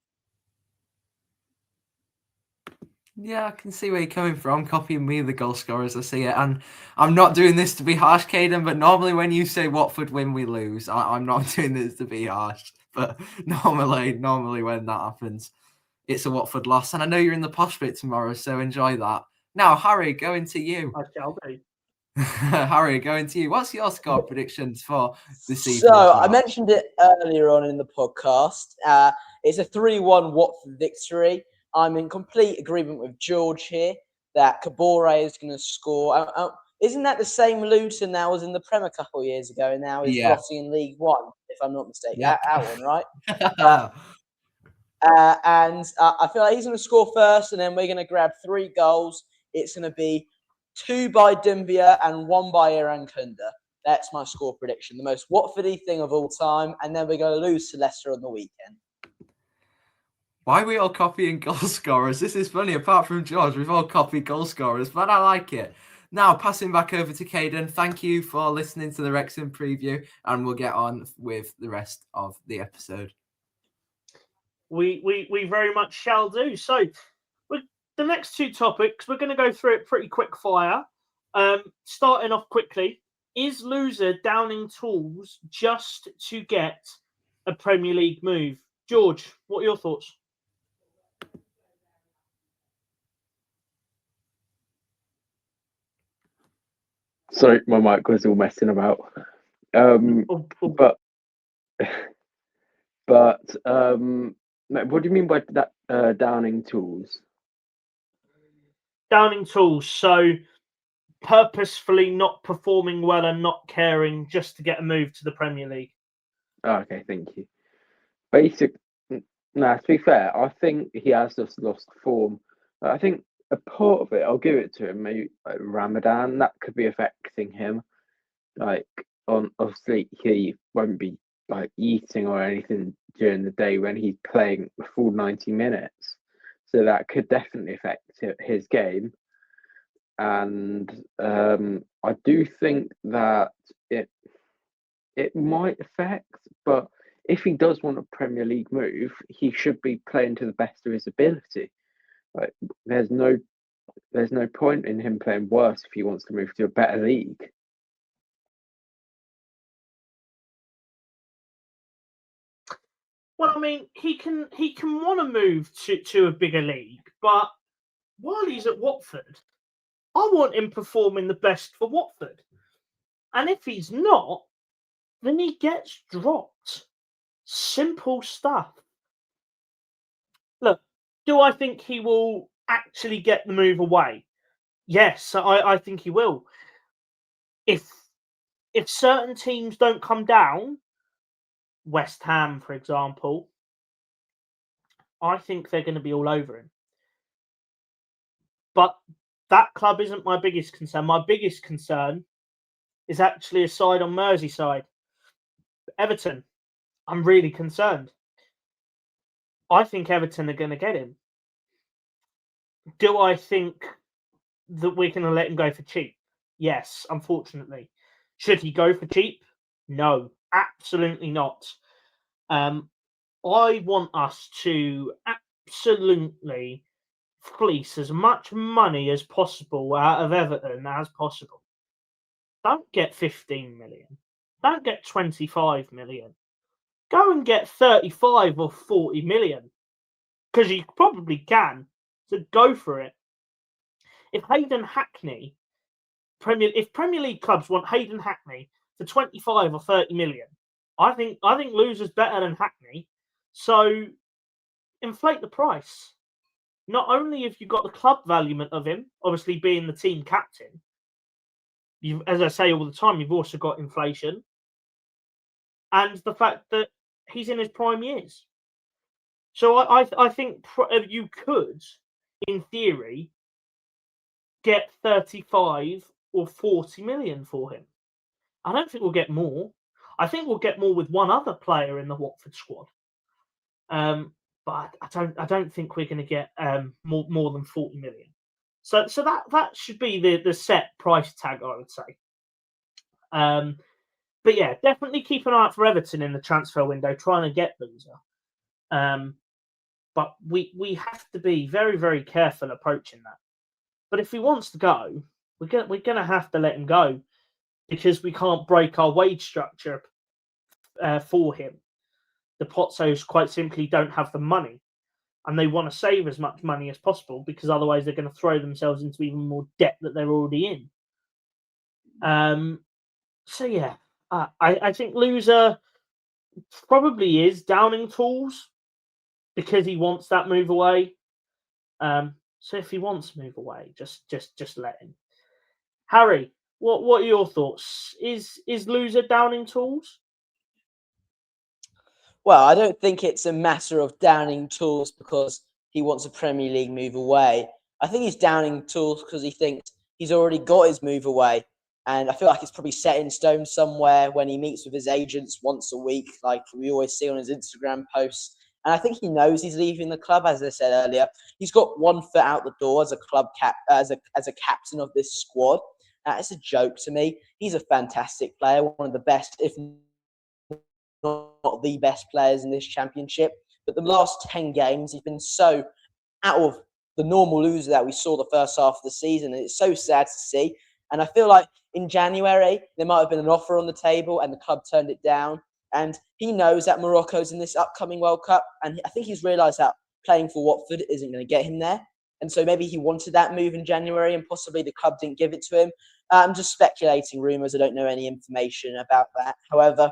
Yeah, I can see where you're coming from, copying me the goal scorer as I see it. And I'm not doing this to be harsh, Caden, but normally when you say Watford win, we lose. I'm not doing this to be harsh. But normally when that happens, it's a Watford loss. And I know you're in the posh bit tomorrow, so enjoy that. Now, Harry, going to you. I shall be. Harry, going to you. What's your score predictions for this season? So I mentioned it earlier on in the podcast. It's a 3-1 Watford victory. I'm in complete agreement with George here that Kabore is going to score. Isn't that the same Luton that was in the Prem a couple of years ago and now is rotting in League One, if I'm not mistaken? Yeah. That one, right? And I feel like he's going to score first and then we're going to grab 3 goals. It's going to be 2 by Dumbia and 1 by Iran Kunda. That's my score prediction. The most Watfordy thing of all time. And then we're going to lose to Leicester on the weekend. Why are we all copying goal scorers? This is funny. Apart from George, we've all copied goal scorers, but I like it. Now, passing back over to Caden. Thank you for listening to the Wrexham preview, and we'll get on with the rest of the episode. We very much shall do. So, with the next 2 topics, we're going to go through it pretty quick fire. Starting off quickly, is loser downing tools just to get a Premier League move? George, what are your thoughts? Sorry, my mic was all messing about. But what do you mean by that? Downing tools? Downing tools. So purposefully not performing well and not caring just to get a move to the Premier League. Oh, okay, thank you. To be fair, I think he has just lost form. I think a part of it, I'll give it to him, maybe like Ramadan, that could be affecting him. Obviously he won't be like eating or anything during the day when he's playing the full 90 minutes. So that could definitely affect his game. And I do think that it might affect, but if he does want a Premier League move, he should be playing to the best of his ability. Like, there's no point in him playing worse if he wants to move to a better league. Well, I mean, he can want to move to a bigger league, but while he's at Watford, I want him performing the best for Watford. And if he's not, then he gets dropped. Simple stuff. Look, do I think he will actually get the move away? Yes, I think he will. If certain teams don't come down, West Ham, for example, I think they're going to be all over him. But that club isn't my biggest concern. My biggest concern is actually a side on Merseyside. Everton. I'm really concerned. I think Everton are going to get him. Do I think that we're going to let him go for cheap? Yes, unfortunately. Should he go for cheap? No, absolutely not. I want us to absolutely fleece as much money as possible out of Everton as possible. Don't get 15 million. Don't get 25 million. Go and get 35 or 40 million. Because you probably can. So go for it. If Hayden Hackney, if Premier League clubs want Hayden Hackney for 25 or 30 million, I think Loser's better than Hackney. So inflate the price. Not only have you got the club value of him, obviously being the team captain, as I say all the time, you've also got inflation and the fact that he's in his prime years. So I think you could, in theory, get 35 or 40 million for him. I don't think we'll get more. I think we'll get more with one other player in the Watford squad. But I don't think we're going to get more than 40 million. So that should be the set price tag, I would say. But yeah, definitely keep an eye out for Everton in the transfer window, trying to get Loser. But we have to be very, very careful approaching that. But if he wants to go, we're gonna have to let him go because we can't break our wage structure for him. The Pozzos quite simply don't have the money, and they want to save as much money as possible because otherwise they're going to throw themselves into even more debt that they're already in. So yeah, I think Loser probably is downing tools because he wants that move away. So if he wants to move away, just let him. Harry, what are your thoughts? Is Loser downing tools? Well, I don't think it's a matter of downing tools because he wants a Premier League move away. I think he's downing tools because he thinks he's already got his move away. And I feel like it's probably set in stone somewhere when he meets with his agents once a week, like we always see on his Instagram posts. And I think he knows he's leaving the club, as I said earlier. He's got one foot out the door as a club as a captain of this squad. It's a joke to me. He's a fantastic player, one of the best, if not the best players in this championship. But the last 10 games, he's been so out of the normal Loser that we saw the first half of the season. And it's so sad to see. And I feel like in January, there might have been an offer on the table and the club turned it down. And he knows that Morocco's in this upcoming World Cup. And I think he's realised that playing for Watford isn't going to get him there. And so maybe he wanted that move in January and possibly the club didn't give it to him. I'm just speculating rumours. I don't know any information about that. However,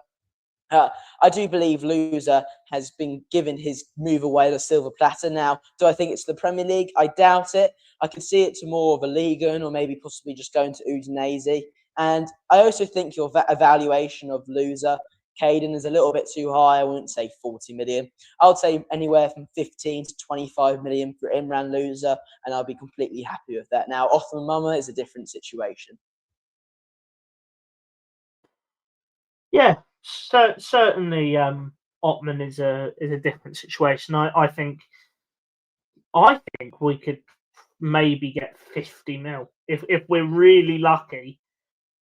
I do believe Loser has been given his move away the silver platter. Now, do I think it's the Premier League? I doubt it. I can see it to more of a Liga or maybe possibly just going to Udinese. And I also think your evaluation of Loser, Caden, is a little bit too high. I wouldn't say 40 million. I would say anywhere from 15 to 25 million for Imran Loser, and I'll be completely happy with that. Now, Othman Mama is a different situation. Yeah, certainly. Ottman is a different situation. I think we could maybe get 50 mil if we're really lucky.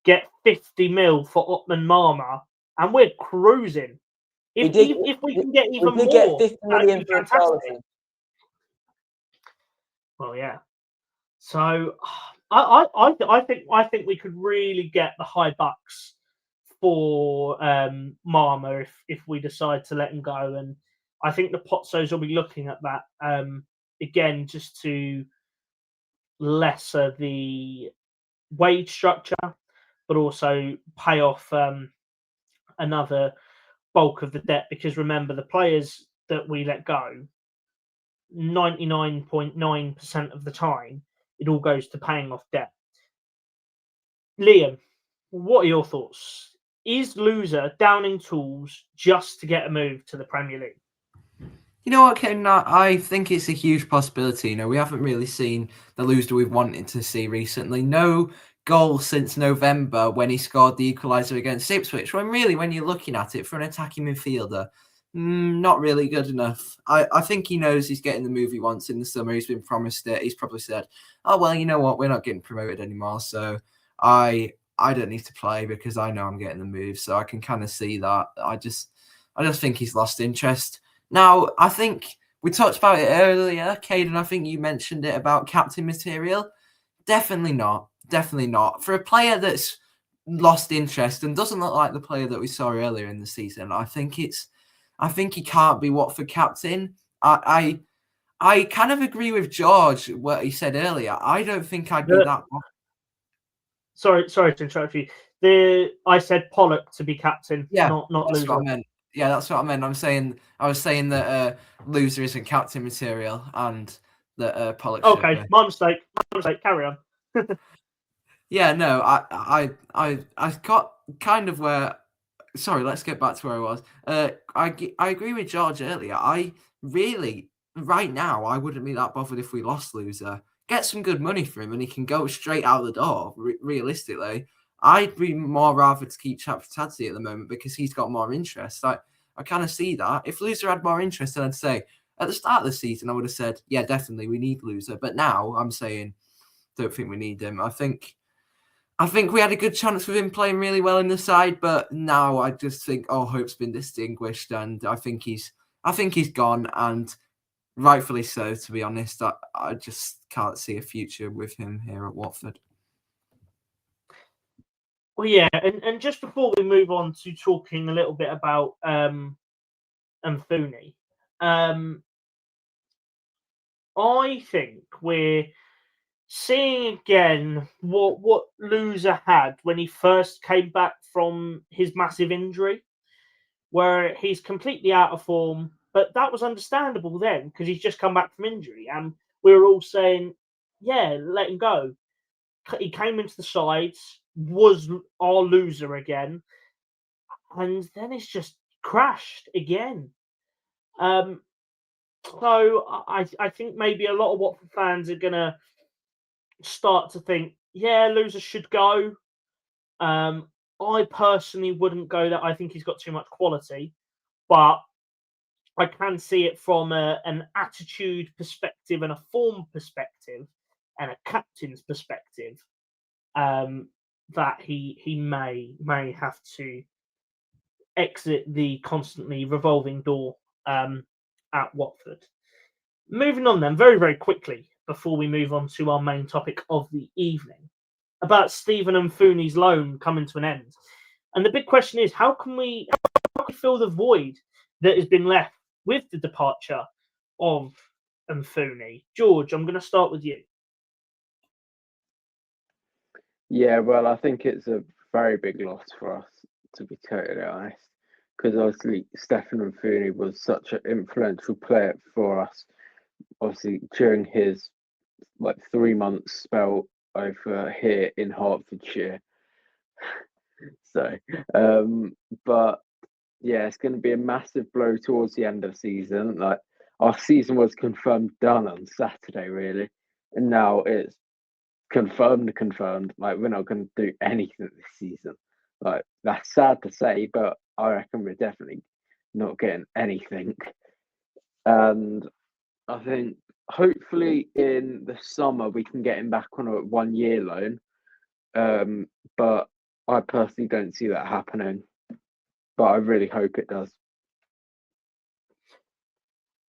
Get 50 mil for Ottman Mama, and we're cruising. If we can get even more, get 50 million for fantastic. Well, yeah. So I think we could really get the high bucks for Mama if we decide to let him go, and I think the Pozzos will be looking at that again just to lesser the wage structure, but also pay off another bulk of the debt. Because remember, the players that we let go, 99.9% of the time, it all goes to paying off debt. Liam, what are your thoughts? Is Loser downing tools just to get a move to the Premier League? You know what, Ken? I think it's a huge possibility. We haven't really seen the Loser we've wanted to see recently. No goal since November when he scored the equaliser against Ipswich. When you're looking at it, for an attacking midfielder, Not really good enough. I think he knows he's getting the move he wants in the summer. He's been promised it. He's probably said, "Oh well, you know what? We're not getting promoted anymore, so I don't need to play because I know I'm getting the move." So I can kind of see that. I just think he's lost interest. Now I think we talked about it earlier, Caden. I think you mentioned it about captain material. Definitely not. Definitely not. For a player that's lost interest and doesn't look like the player that we saw earlier in the season, I think he can't be Watford captain. I kind of agree with George what he said earlier. I don't think I'd be that. Sorry to interrupt you. I said Pollock to be captain, not that's Loser. What I meant. Yeah, that's what I meant. I was saying that Loser isn't captain material and that Pollock. Okay, should be. my mistake. Carry on. Yeah, no, I got kind of where. Sorry, let's get back to where I was. I agree with George earlier. I really, right now, I wouldn't be that bothered if we lost Loser. Get some good money for him and he can go straight out the door, realistically. I'd be more rather to keep Chapatadze at the moment because he's got more interest. I kind of see that. If Loser had more interest, then I'd say, at the start of the season, I would have said, yeah, definitely, we need Loser. But now, I'm saying, don't think we need him. I think we had a good chance with him playing really well in the side, but now I just think hope's been distinguished, and I think he's gone, and rightfully so. To be honest, I just can't see a future with him here at Watford. Well, yeah, and just before we move on to talking a little bit about Mfuni, I think we're seeing again what Loser had when he first came back from his massive injury, where he's completely out of form. But that was understandable then because he's just come back from injury, and we were all saying, "Yeah, let him go." He came into the sides, was our Loser again, and then it's just crashed again. So I think maybe a lot of Watford fans are gonna start to think, yeah, Loser should go. I personally wouldn't go there. I think he's got too much quality, but I can see it from an attitude perspective and a form perspective and a captain's perspective that he may have to exit the constantly revolving door at Watford. Moving on then, very, very quickly, before we move on to our main topic of the evening, about Stephen Mfuni's loan coming to an end. And the big question is, how can we fill the void that has been left with the departure of Mfuni? George, I'm going to start with you. Yeah, well, I think it's a very big loss for us, to be totally honest, because obviously Stephen Mfuni was such an influential player for us, obviously during his 3-month spell over here in Hertfordshire. So, but yeah, it's going to be a massive blow towards the end of the season. Like, our season was confirmed done on Saturday, really, and now it's confirmed. Like, we're not going to do anything this season. Like, that's sad to say, but I reckon we're definitely not getting anything. And I think hopefully in the summer we can get him back on a 1-year loan. But I personally don't see that happening. But I really hope it does.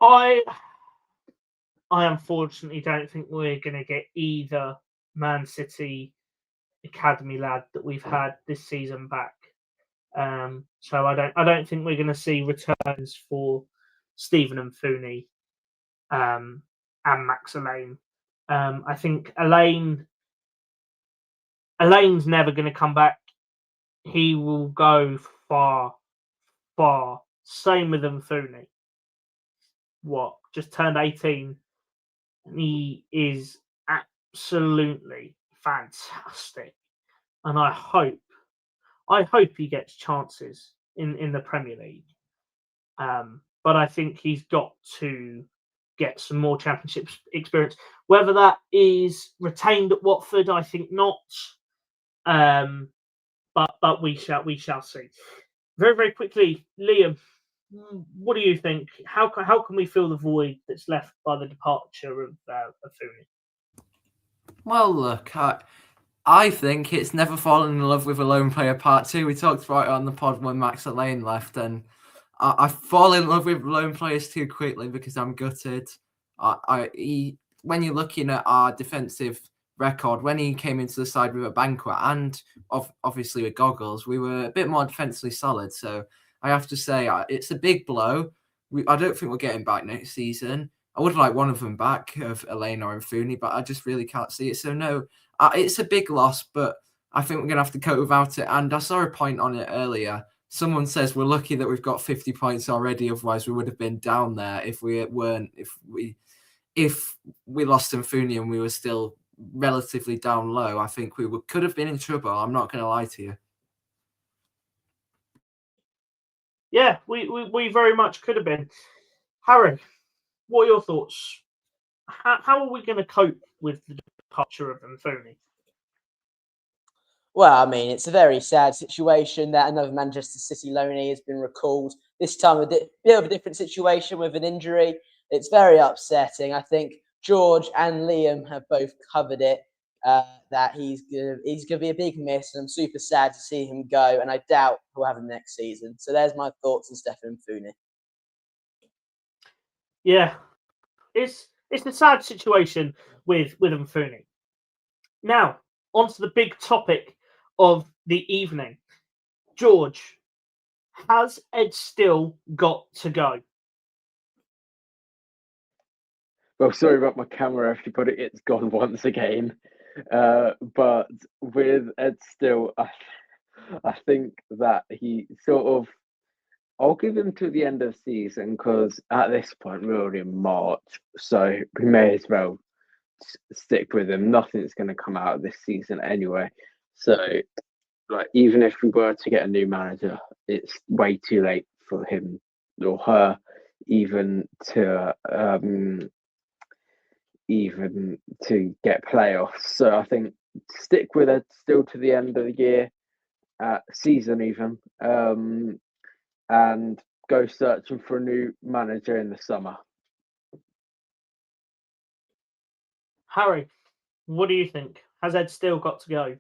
I unfortunately don't think we're going to get either Man City academy lad that we've had this season back. So I don't think we're going to see returns for Stephen Mfuni and Max Elaine. I think Elaine's never going to come back. He will go far. Same with Mfuni. Just turned 18. And he is absolutely fantastic. And I hope he gets chances in the Premier League. But I think he's got to get some more championship experience. Whether that is retained at Watford, I think not. But we shall see. Very, very quickly, Liam, what do you think? How can we fill the void that's left by the departure of Funi? Well, look, I think it's never fallen in love with a lone player part 2. We talked about it on the pod when Max Lane left, and I fall in love with lone players too quickly because I'm gutted. When you're looking at our defensive record, when he came into the side with a banquet and obviously with goggles, we were a bit more defensively solid. So I have to say it's a big blow. I don't think we'll get him back next season. I would like one of them back, of Elena or Funi, but I just really can't see it. So no, it's a big loss, but I think we're going to have to cope without it. And I saw a point on it earlier. Someone says we're lucky that we've got 50 points already. Otherwise, we would have been down there if we lost Funi and we were still relatively down low. I think we could have been in trouble. I'm not going to lie to you. Yeah, we very much could have been. Harry, what are your thoughts? How are we going to cope with the departure of Funi? Well, I mean, it's a very sad situation that another Manchester City loanee has been recalled. This time, a bit of a different situation with an injury. It's very upsetting. I think George and Liam have both covered it, that he's gonna be a big miss, and I'm super sad to see him go, and I doubt we'll have him next season. So there's my thoughts on Stefan Funi. Yeah, it's a sad situation with Funi. Now, on to the big topic of the evening. George, has Ed still got to go? Well, sorry about my camera, if you put it, it's gone once again. But with Ed Still, I think that he sort of, I'll give him to the end of the season, because at this point we're already in March, so we may as well stick with him. Nothing's going to come out of this season anyway. So, like, even if we were to get a new manager, it's way too late for him or her even to get playoffs. So I think stick with it still to the end of the year, season even, and go searching for a new manager in the summer. Harry, what do you think? Has Ed still got to go?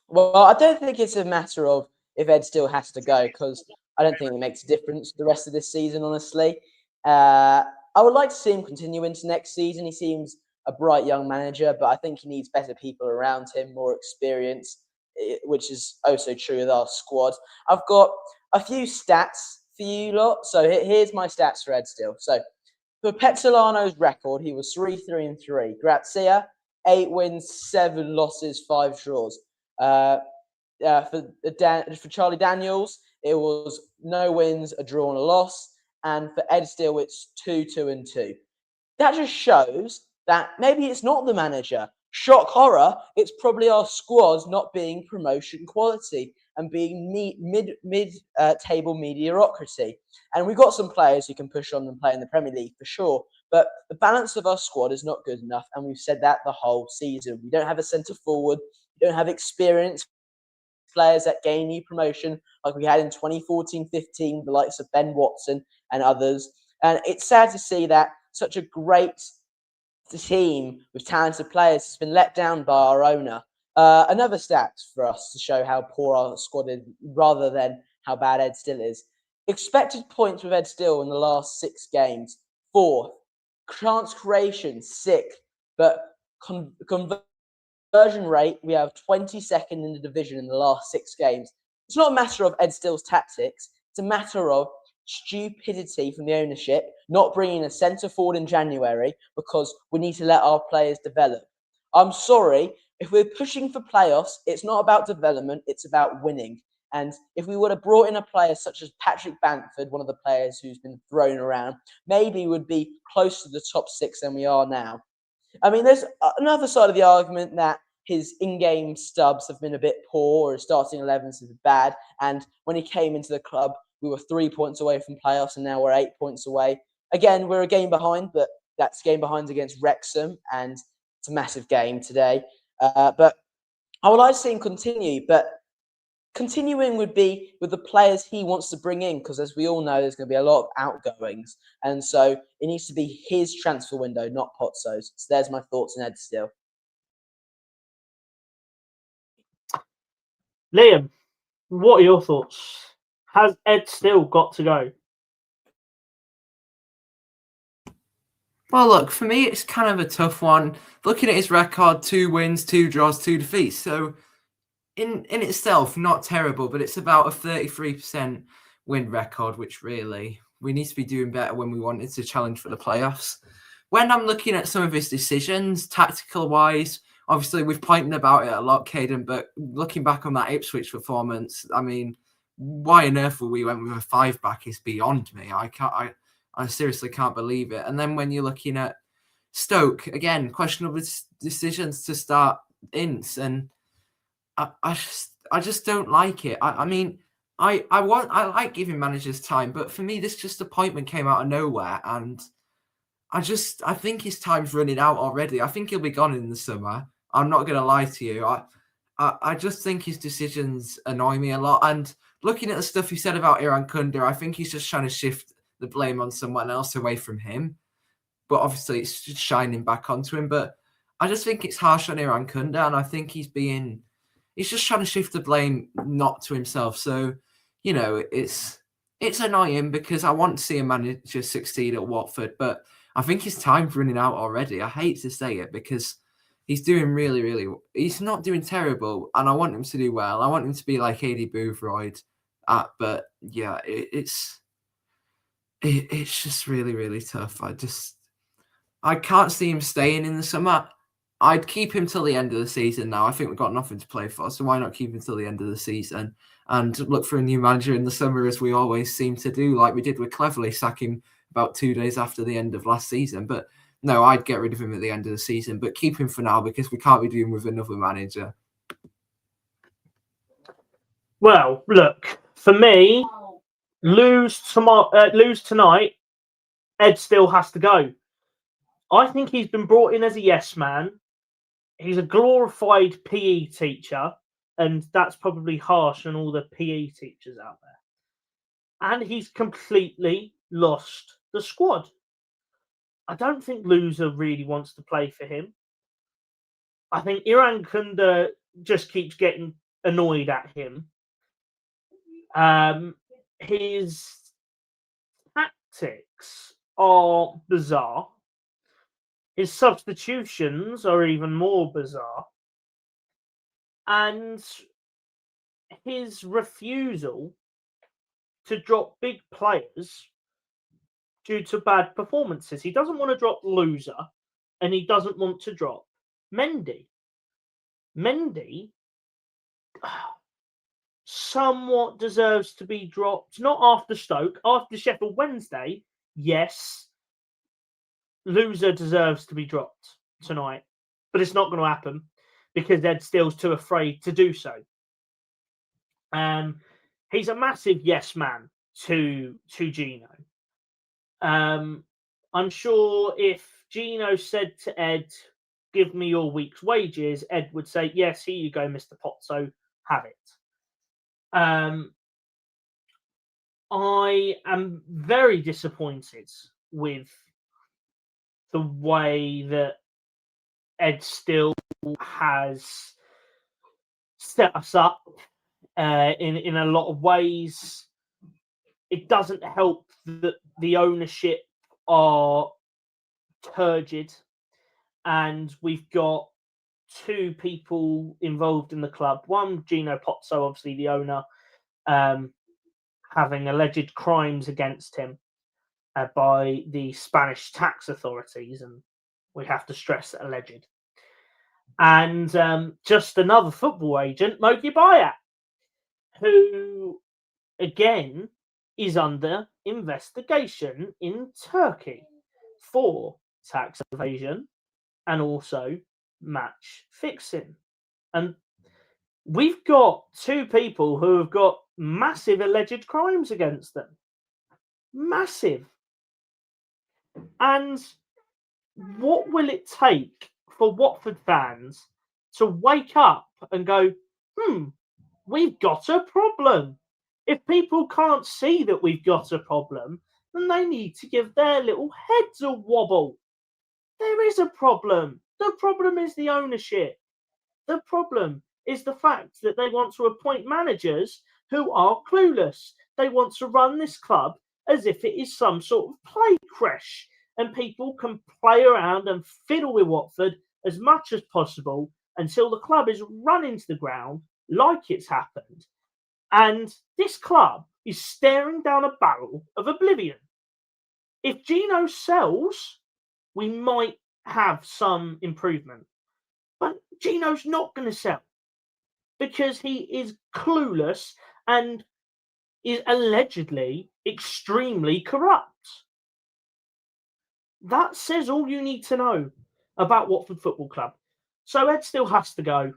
Well, I don't think it's a matter of if Ed still has to go, because I don't think it makes a difference the rest of this season, honestly. I would like to see him continue into next season. He seems a bright young manager, but I think he needs better people around him, more experience, which is also true with our squad. I've got a few stats for you lot. So here's my stats for Ed Still. So for Pezzolano's record, he was 3-3-3. Grazia, 8 wins, 7 losses, 5 draws. For Charlie Daniels, it was no wins, a draw and a loss. And for Ed Still, it's 2-2-2. That just shows that maybe it's not the manager. Shock horror, it's probably our squad not being promotion quality and being mid-table mediocrity. And we've got some players who can push on and play in the Premier League for sure, but the balance of our squad is not good enough, and we've said that the whole season. We don't have a centre forward, we don't have experienced players that gain new promotion like we had in 2014-15, the likes of Ben Watson and others. And it's sad to see that such a great team with talented players has been let down by our owner. Another stat for us to show how poor our squad is rather than how bad Ed Still is. Expected points with Ed Still in the last 6 games, 4th. Chance creation, 6th. But conversion rate, we have 22nd in the division in the last 6 games. It's not a matter of Ed Still's tactics. It's a matter of stupidity from the ownership, not bringing a centre forward in January because we need to let our players develop. I'm sorry, if we're pushing for playoffs, it's not about development, it's about winning. And if we would have brought in a player such as Patrick Bamford, one of the players who's been thrown around, maybe we'd be closer to the top 6 than we are now. I mean, there's another side of the argument that his in-game stubs have been a bit poor, or his starting 11s have been bad. And when he came into the club, we were 3 points away from playoffs, and now we're 8 points away. Again, we're a game behind, but that's game behind against Wrexham, and it's a massive game today. But I would like to see him continue. But continuing would be with the players he wants to bring in, because as we all know, there's going to be a lot of outgoings. And so it needs to be his transfer window, not Pozzo's. So there's my thoughts on Ed Still. Liam, what are your thoughts? Has Ed Still got to go? Well, look, for me, it's kind of a tough one. Looking at his record, 2 wins, 2 draws, 2 defeats. So in itself, not terrible, but it's about a 33% win record, which really, we need to be doing better when we wanted to challenge for the playoffs. When I'm looking at some of his decisions, tactical-wise, obviously we've pointed about it a lot, Caden, but looking back on that Ipswich performance, I mean, why on earth we went with a 5-back is beyond me. I seriously can't believe it. And then when you're looking at Stoke, again, questionable decisions to start Ince, and I just don't like it. I mean, I like giving managers time, but for me, this just appointment came out of nowhere, and I think his time's running out already. I think he'll be gone in the summer. I'm not going to lie to you. I just think his decisions annoy me a lot. And looking at the stuff he said about Iran Kunda, I think he's just trying to shift the blame on someone else away from him. But obviously it's just shining back onto him. But I just think it's harsh on Iran Kunda, and I think he's just trying to shift the blame not to himself. So, you know, it's annoying because I want to see a manager succeed at Watford, but I think his time's running out already. I hate to say it because he's doing really, really. He's not doing terrible, and I want him to do well. I want him to be like Adi Boothroyd, but yeah, it's just really, really tough. I can't see him staying in the summer. I'd keep him till the end of the season now. I think we've got nothing to play for, so why not keep him till the end of the season and look for a new manager in the summer, as we always seem to do, like we did with Cleverley, sack him about 2 days after the end of last season. But no, I'd get rid of him at the end of the season, but keep him for now because we can't be dealing with another manager. Well, look, for me, lose tonight, Ed Still has to go. I think he's been brought in as a yes man. He's a glorified PE teacher, and that's probably harsh on all the PE teachers out there. And he's completely lost the squad. I don't think Loser really wants to play for him. I think Iran Kunda just keeps getting annoyed at him. His tactics are bizarre. His substitutions are even more bizarre. And his refusal to drop big players due to bad performances. He doesn't want to drop Loser, and he doesn't want to drop Mendy. Mendy somewhat deserves to be dropped, not after Stoke, after Sheffield Wednesday. Yes, Loser deserves to be dropped tonight, but it's not going to happen because Ed Still's too afraid to do so. He's a massive yes man to Gino. I'm sure if Gino said to Ed, "Give me your week's wages," Ed would say, "Yes, here you go, Mr. Pozzo, have it." I am very disappointed with the way that Ed Still has set us up in a lot of ways. It doesn't help that the ownership are turgid, and we've got 2 people involved in the club. One, Gino Pozzo, obviously the owner, having alleged crimes against him by the Spanish tax authorities, and we have to stress alleged. And just another football agent, Mogi Bayat, who, again, is under investigation in Turkey for tax evasion and also match fixing. And we've got 2 people who have got massive alleged crimes against them. Massive. And what will it take for Watford fans to wake up and go, we've got a problem. If people can't see that we've got a problem, then they need to give their little heads a wobble. There is a problem. The problem is the ownership. The problem is the fact that they want to appoint managers who are clueless. They want to run this club as if it is some sort of play creche, and people can play around and fiddle with Watford as much as possible until the club is run into the ground like it's happened. And this club is staring down a barrel of oblivion. If Gino sells, we might have some improvement. But Gino's not going to sell because he is clueless and is allegedly extremely corrupt. That says all you need to know about Watford Football Club. So Ed still has to go.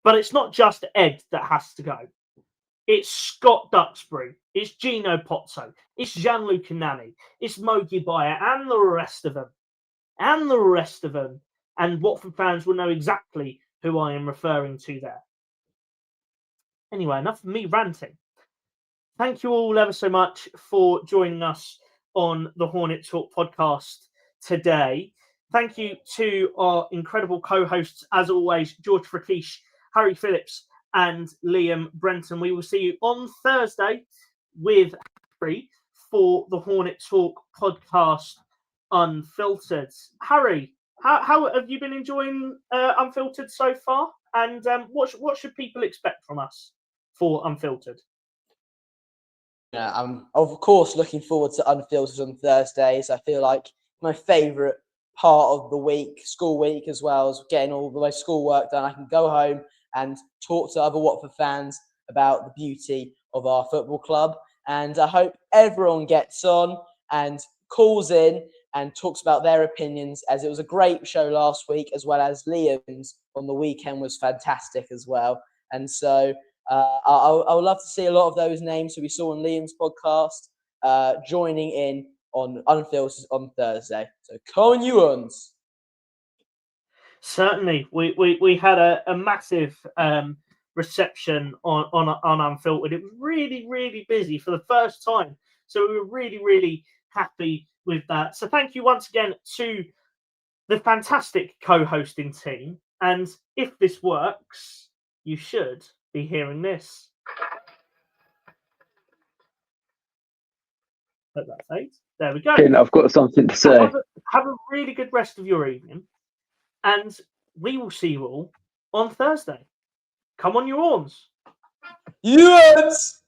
But it's not just Ed that has to go. It's Scott Duxbury. It's Gino Pozzo. It's Gianluca Nani. It's Mogi Bayer and the rest of them. And the rest of them. And Watford fans will know exactly who I am referring to there. Anyway, enough of me ranting. Thank you all ever so much for joining us on the Hornet Talk podcast today. Thank you to our incredible co-hosts, as always, George Frakish, Harry Phillips, and Liam Brenton. We will see you on Thursday with Harry for the Hornet Talk podcast Unfiltered. Harry, how have you been enjoying Unfiltered so far? And what should people expect from us for Unfiltered? Yeah, I'm of course looking forward to Unfiltered on Thursdays. I feel like my favourite part of the week, school week, as well as getting all my schoolwork done. I can go home and talk to other Watford fans about the beauty of our football club. And I hope everyone gets on and calls in and talks about their opinions, as it was a great show last week, as well as Liam's on the weekend was fantastic as well. And so I would love to see a lot of those names who we saw on Liam's podcast joining in on Unfiltered on Thursday. So come on, you uns. Certainly, we had a massive reception on Unfiltered. It was really, really busy for the first time. So we were really, really happy with that. So thank you once again to the fantastic co-hosting team. And if this works, you should be hearing this. Hope that fades. There we go. I've got something to say. Have a really good rest of your evening. And we will see you all on Thursday. Come on, your horns. Yes!